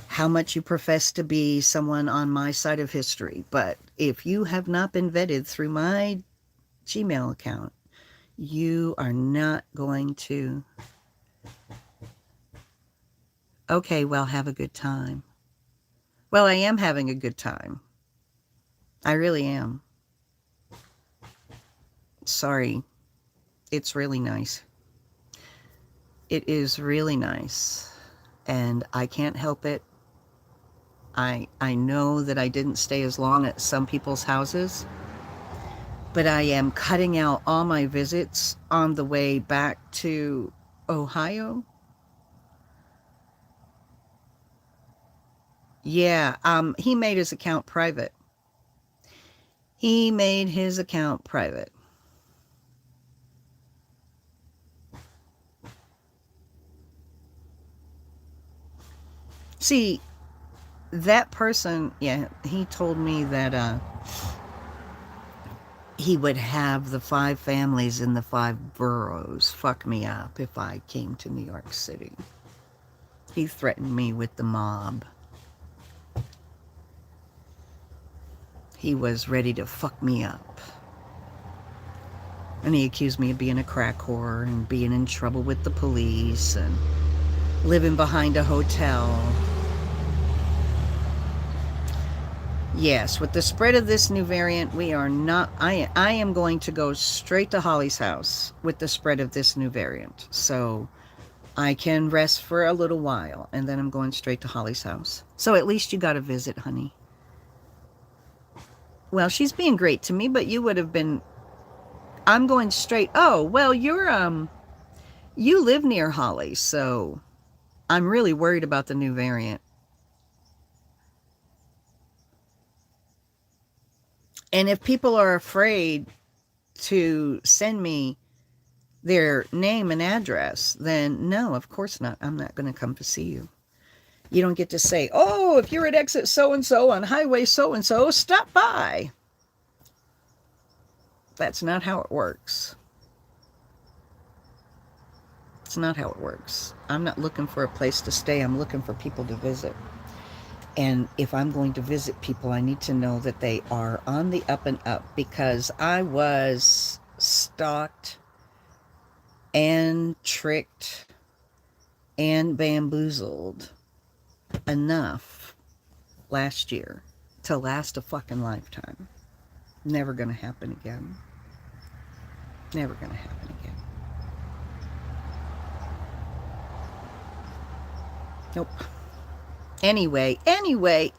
how much you profess to be someone on my side of history. But if you have not been vetted through my Gmail account, you are not going to. Okay, well, have a good time. Well, I am having a good time. I really am. Sorry. It's really nice. It is really nice. And I can't help it. I know that I didn't stay as long at some people's houses, but I am cutting out all my visits on the way back to Ohio. Yeah, he made his account private. He made his account private. See, that person, yeah, he told me that he would have the 5 families in the 5 boroughs fuck me up if I came to New York City. He threatened me with the mob. He was ready to fuck me up. And he accused me of being a crack whore and being in trouble with the police and living behind a hotel. Yes, with the spread of this new variant, we are not, I am going to go straight to Holly's house with the spread of this new variant. So I can rest for a little while, and then I'm going straight to Holly's house. So at least you got a visit, honey. Well, she's being great to me, but you would have been, I'm going straight. Oh, well, you live near Holly, so I'm really worried about the new variant. And if people are afraid to send me their name and address, then no, of course not. I'm not going to come to see you. You don't get to say, oh, if you're at exit so-and-so on highway so-and-so, stop by. That's not how it works. It's not how it works. I'm not looking for a place to stay. I'm looking for people to visit. And if I'm going to visit people, I need to know that they are on the up and up, because I was stalked and tricked and bamboozled enough last year to last a fucking lifetime. Never gonna happen again. Never gonna happen again. Nope. Anyway, I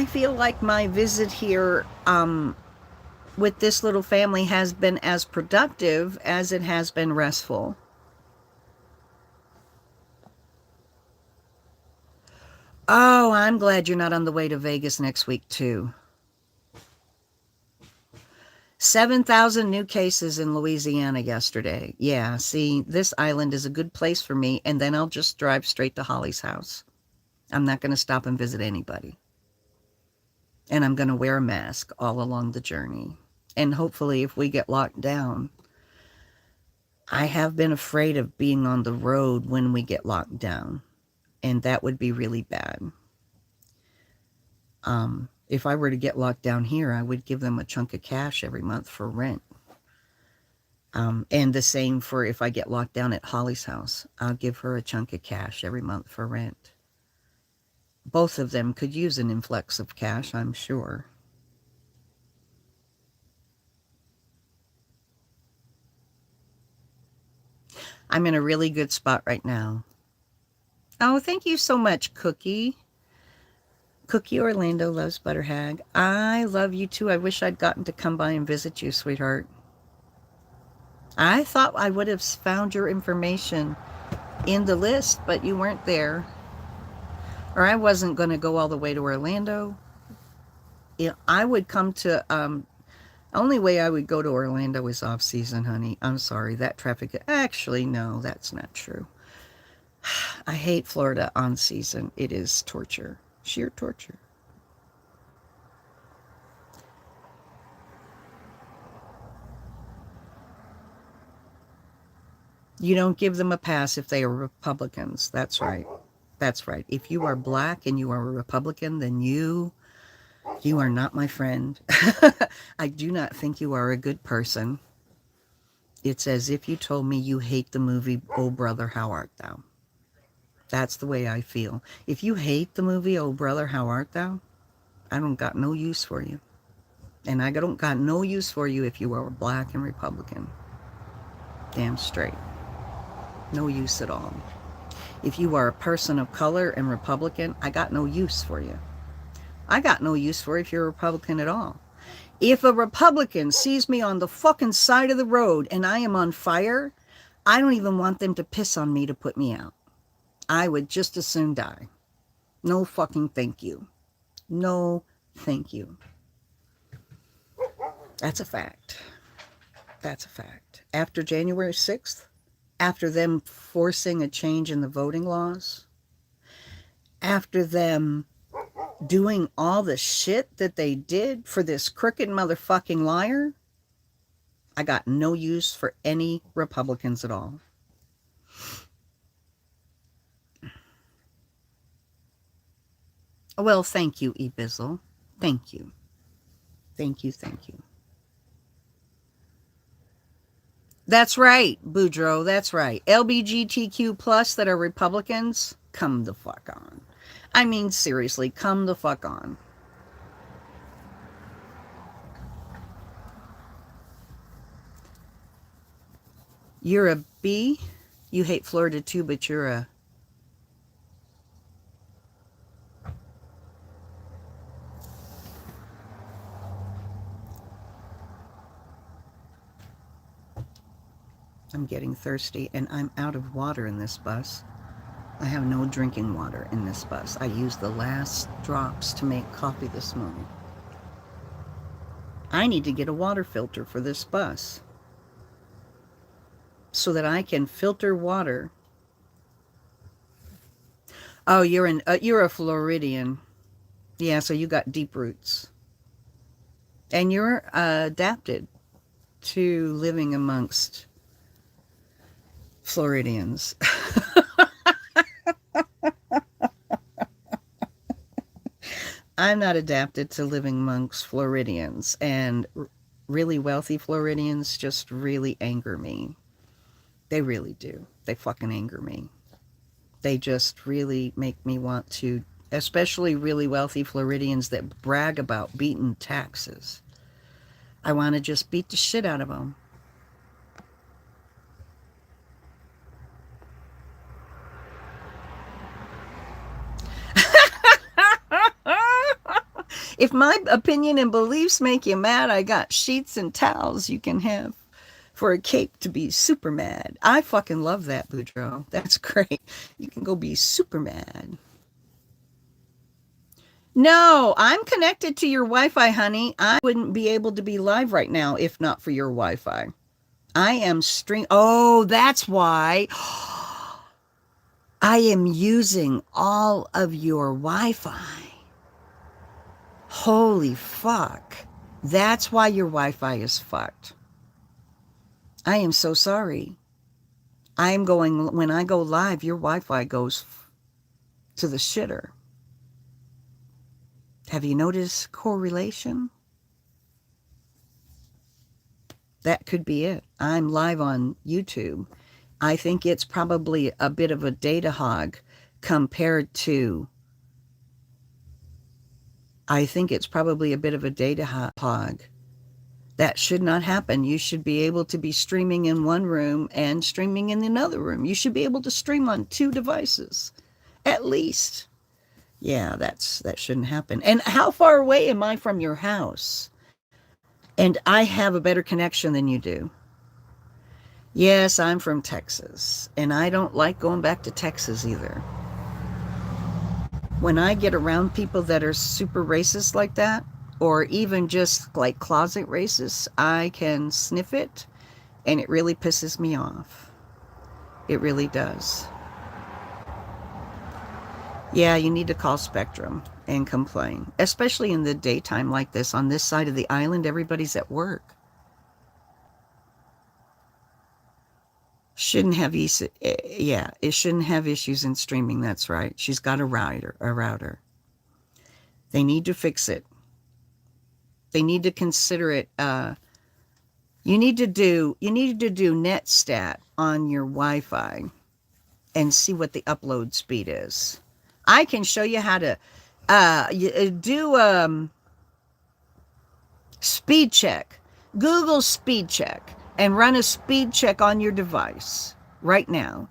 feel like my visit here, with this little family has been as productive as it has been restful. Oh, I'm glad you're not on the way to Vegas next week, too. 7,000 new cases in Louisiana yesterday. Yeah, see, this island is a good place for me, and then I'll just drive straight to Holly's house. I'm not going to stop and visit anybody. And I'm going to wear a mask all along the journey. And hopefully, if we get locked down, I have been afraid of being on the road when we get locked down, and that would be really bad. If I were to get locked down here, I would give them a chunk of cash every month for rent. And the same for if I get locked down at Holly's house. I'll give her a chunk of cash every month for rent. Both of them could use an influx of cash, I'm sure. I'm in a really good spot right now. Oh, thank you so much, Cookie. Cookie Orlando loves Butterhag. I love you too. I wish I'd gotten to come by and visit you, sweetheart. I thought I would have found your information in the list, but you weren't there. Or I wasn't going to go all the way to Orlando. I would come to, only way I would go to Orlando is off season, honey. I'm sorry, that traffic, actually, no, that's not true. I hate Florida on season. It is torture, sheer torture. You don't give them a pass if they are Republicans. That's right. That's right. If you are black and you are a Republican, then you are not my friend. I do not think you are a good person. It's as if you told me you hate the movie Oh Brother, How Art Thou? That's the way I feel. If you hate the movie Oh Brother, How Art Thou? I don't got no use for you. And I don't got no use for you if you are black and Republican. Damn straight. No use at all. If you are a person of color and Republican, I got no use for you. I got no use for you if you're a Republican at all. If a Republican sees me on the fucking side of the road and I am on fire, I don't even want them to piss on me to put me out. I would just as soon die. No fucking thank you. No thank you. That's a fact. That's a fact. After January 6th, after them forcing a change in the voting laws, after them doing all the shit that they did for this crooked motherfucking liar, I got no use for any Republicans at all. Well, thank you, Ebizzle. Thank you. Thank you, thank you. That's right, Boudreaux, that's right. LBGTQ plus that are Republicans, come the fuck on. I mean, seriously, come the fuck on. You're a B? You hate Florida too, but you're a... I'm getting thirsty, and I'm out of water in this bus. I have no drinking water in this bus. I used the last drops to make coffee this morning. I need to get a water filter for this bus so that I can filter water. Oh, you're a Floridian. Yeah, so you got deep roots. And you're adapted to living amongst Floridians. I'm not adapted to living amongst Floridians, and really wealthy Floridians just really anger me. They really do. They fucking anger me. They just really make me want to, especially really wealthy Floridians that brag about beating taxes. I want to just beat the shit out of them. If my opinion and beliefs make you mad, I got sheets and towels you can have for a cape to be super mad. I fucking love that, Boudreaux. That's great. You can go be super mad. No, I'm connected to your Wi-Fi, honey. I wouldn't be able to be live right now if not for your Wi-Fi. I am Oh, that's why. I am using all of your Wi-Fi. Holy fuck. That's why your Wi-Fi is fucked. I am so sorry. I'm going, when I go live, your Wi-Fi goes to the shitter. Have you noticed correlation? That could be it. I'm live on YouTube. I think it's probably a bit of a data hog compared to, I think it's probably a bit of a data hog. That should not happen. You should be able to be streaming in one room and streaming in another room. You should be able to stream on 2 devices, at least. Yeah, that shouldn't happen. And how far away am I from your house? And I have a better connection than you do. Yes, I'm from Texas, and I don't like going back to Texas either. When I get around people that are super racist like that, or even just like closet racist, I can sniff it, and it really pisses me off. It really does. Yeah, you need to call Spectrum and complain, especially in the daytime like this. On this side of the island, everybody's at work. Shouldn't have yeah, it shouldn't have issues in streaming. That's right. She's got a router. They need to fix it. They need to consider it. You need to do NetStat on your Wi-Fi and see what the upload speed is. I can show you how to do speed check. Google speed check and run a speed check on your device right now.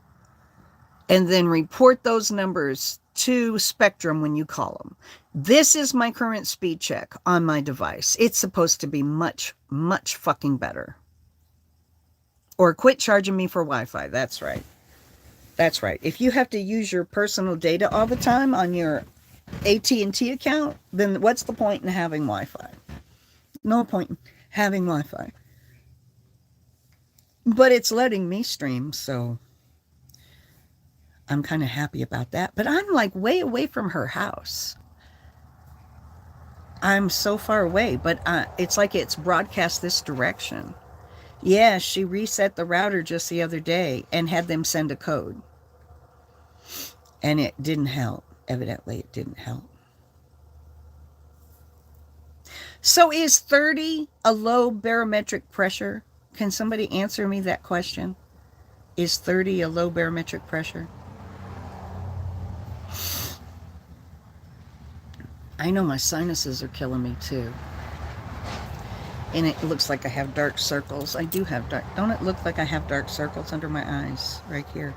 And then report those numbers to Spectrum when you call them. This is my current speed check on my device. It's supposed to be much, much fucking better. Or quit charging me for Wi-Fi. That's right. That's right. If you have to use your personal data all the time on your AT&T account, then what's the point in having Wi-Fi? No point in having Wi-Fi. But it's letting me stream, so I'm kind of happy about that. But I'm like way away from her house. I'm so far away, but it's like it's broadcast this direction. Yeah, she reset the router just the other day and had them send a code. And it didn't help. Evidently, it didn't help. So is 30 a low barometric pressure? Can somebody answer me that question? Is 30 a low barometric pressure? I know my sinuses are killing me too. And it looks like I have dark circles. I do have dark. Don't it look like I have dark circles under my eyes? Right here.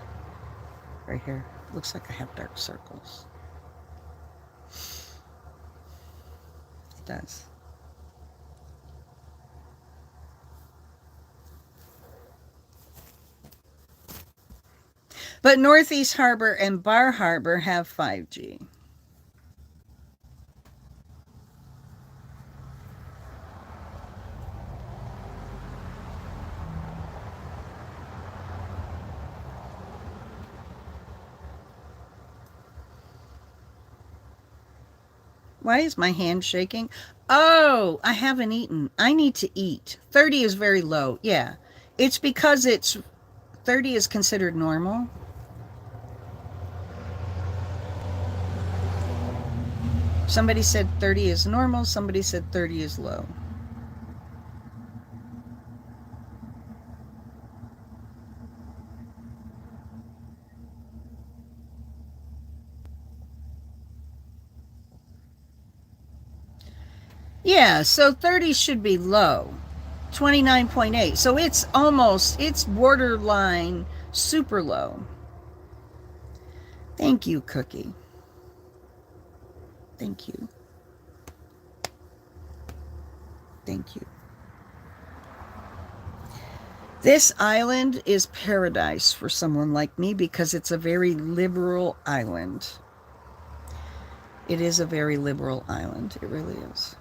Right here. Looks like I have dark circles. It does. But Northeast Harbor and Bar Harbor have 5G. Why is my hand shaking? Oh, I haven't eaten. I need to eat. 30 is very low. Yeah. It's because 30 is considered normal. Somebody said 30 is normal. Somebody said 30 is low. Yeah, so 30 should be low. 29.8. So it's borderline super low. Thank you, Cookie. Thank you. Thank you. This island is paradise for someone like me because it's a very liberal island. It is a very liberal island. It really is.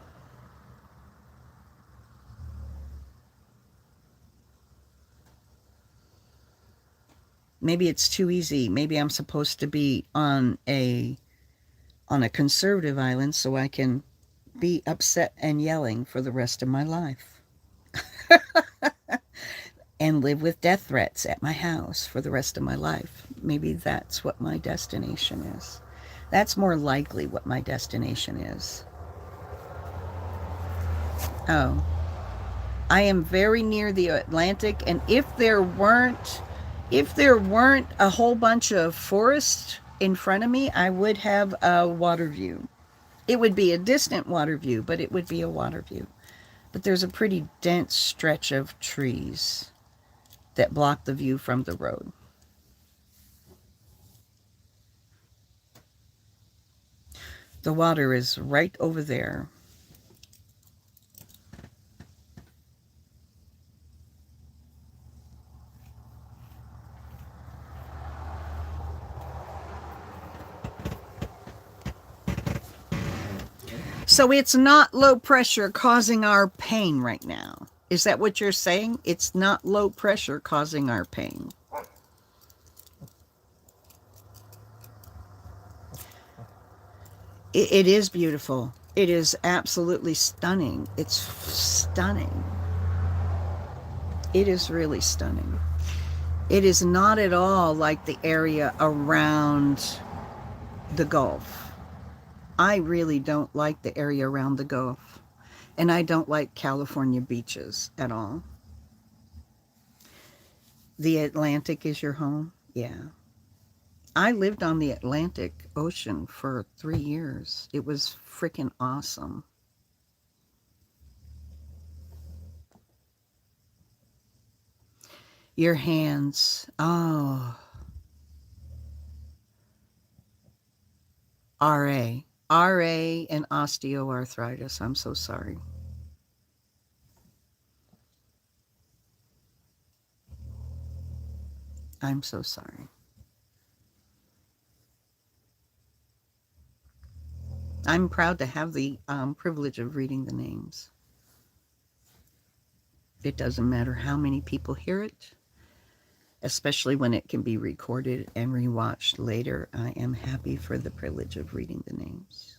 Maybe it's too easy. Maybe I'm supposed to be on a conservative island so I can be upset and yelling for the rest of my life. and live with death threats at my house for the rest of my life. Maybe that's what my destination is. That's more likely what my destination is. Oh, I am very near the Atlantic, and if there weren't a whole bunch of forest in front of me, I would have a water view. It would be a distant water view, but it would be a water view. But there's a pretty dense stretch of trees that block the view from the road. The water is right over there. So it's not low pressure causing our pain right now. Is that what you're saying? It's not low pressure causing our pain. It is beautiful. It is absolutely stunning. It's stunning. It is really stunning. It is not at all like the area around the Gulf. I really don't like the area around the Gulf. And I don't like California beaches at all. The Atlantic is your home? Yeah. I lived on the Atlantic Ocean for 3 years. It was freaking awesome. Your hands. Oh. RA. RA and osteoarthritis. I'm so sorry. I'm so sorry. I'm proud to have the privilege of reading the names. It doesn't matter how many people hear it, especially when it can be recorded and rewatched later. I am happy for the privilege of reading the names.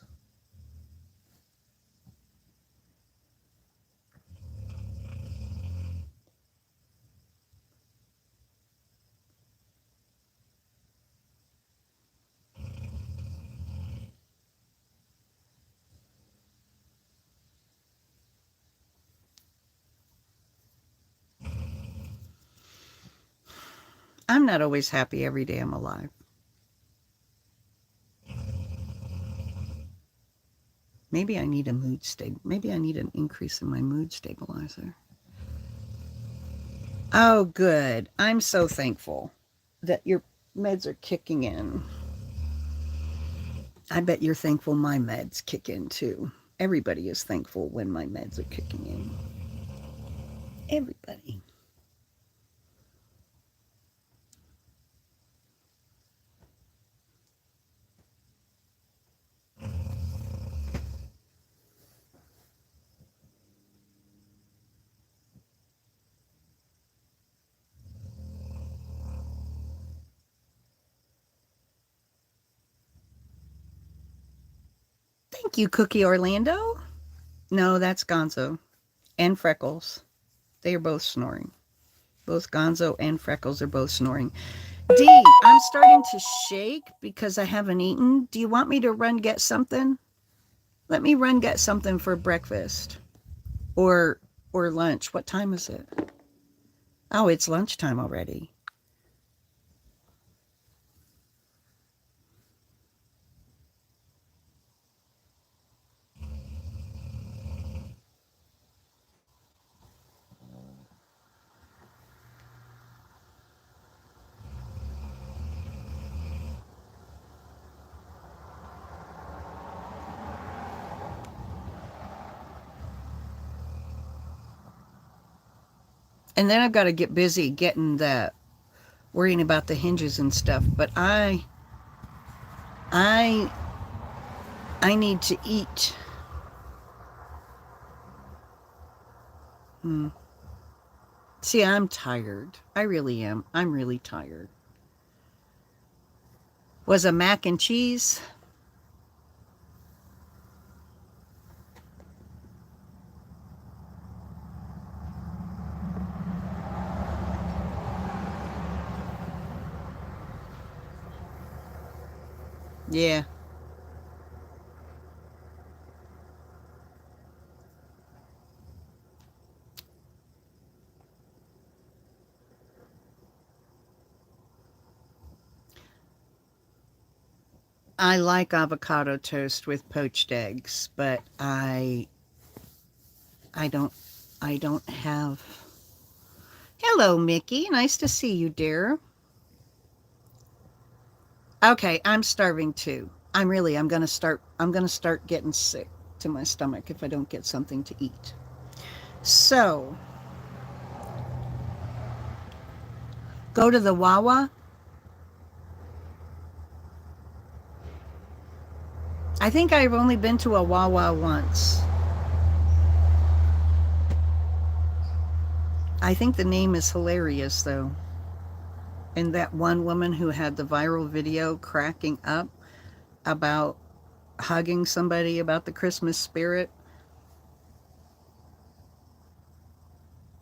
I'm not always happy every day I'm alive. Maybe I need a maybe I need an increase in my mood stabilizer. Oh, good. I'm so thankful that your meds are kicking in. I bet you're thankful my meds kick in too. Everybody is thankful when my meds are kicking in. Everybody. Thank you, Cookie Orlando. No, that's Gonzo and Freckles. They are both snoring. Both Gonzo and Freckles are both snoring. Dee, I'm starting to shake because I haven't eaten. Do you want me to run get something? Let me run get something for breakfast or lunch. What time is it? Oh, it's lunchtime already. And then I've got to get busy getting worrying about the hinges and stuff. But I need to eat. See, I'm tired. I really am. I'm really tired. Was a mac and cheese? Yeah. I like avocado toast with poached eggs, but I don't I don't have. Hello, Mickey. Nice to see you, dear. Okay, I'm starving too. I'm going to start getting sick to my stomach if I don't get something to eat. So, go to the Wawa. I think I've only been to a Wawa once. I think the name is hilarious though. And that one woman who had the viral video cracking up about hugging somebody about the Christmas spirit,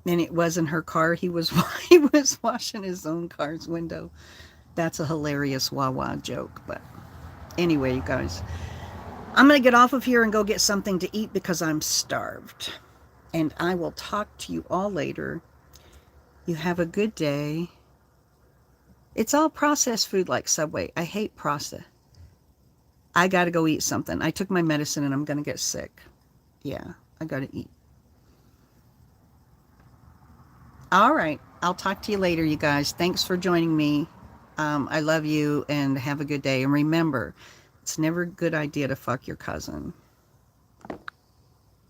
and it wasn't her car. He was washing his own car's window. That's a hilarious Wawa joke. But anyway, you guys, I'm going to get off of here and go get something to eat because I'm starved. And I will talk to you all later. You have a good day. It's all processed food like Subway. I hate processed. I got to go eat something. I took my medicine and I'm going to get sick. Yeah, I got to eat. All right. I'll talk to you later, you guys. Thanks for joining me. I love you and have a good day. And remember, it's never a good idea to fuck your cousin.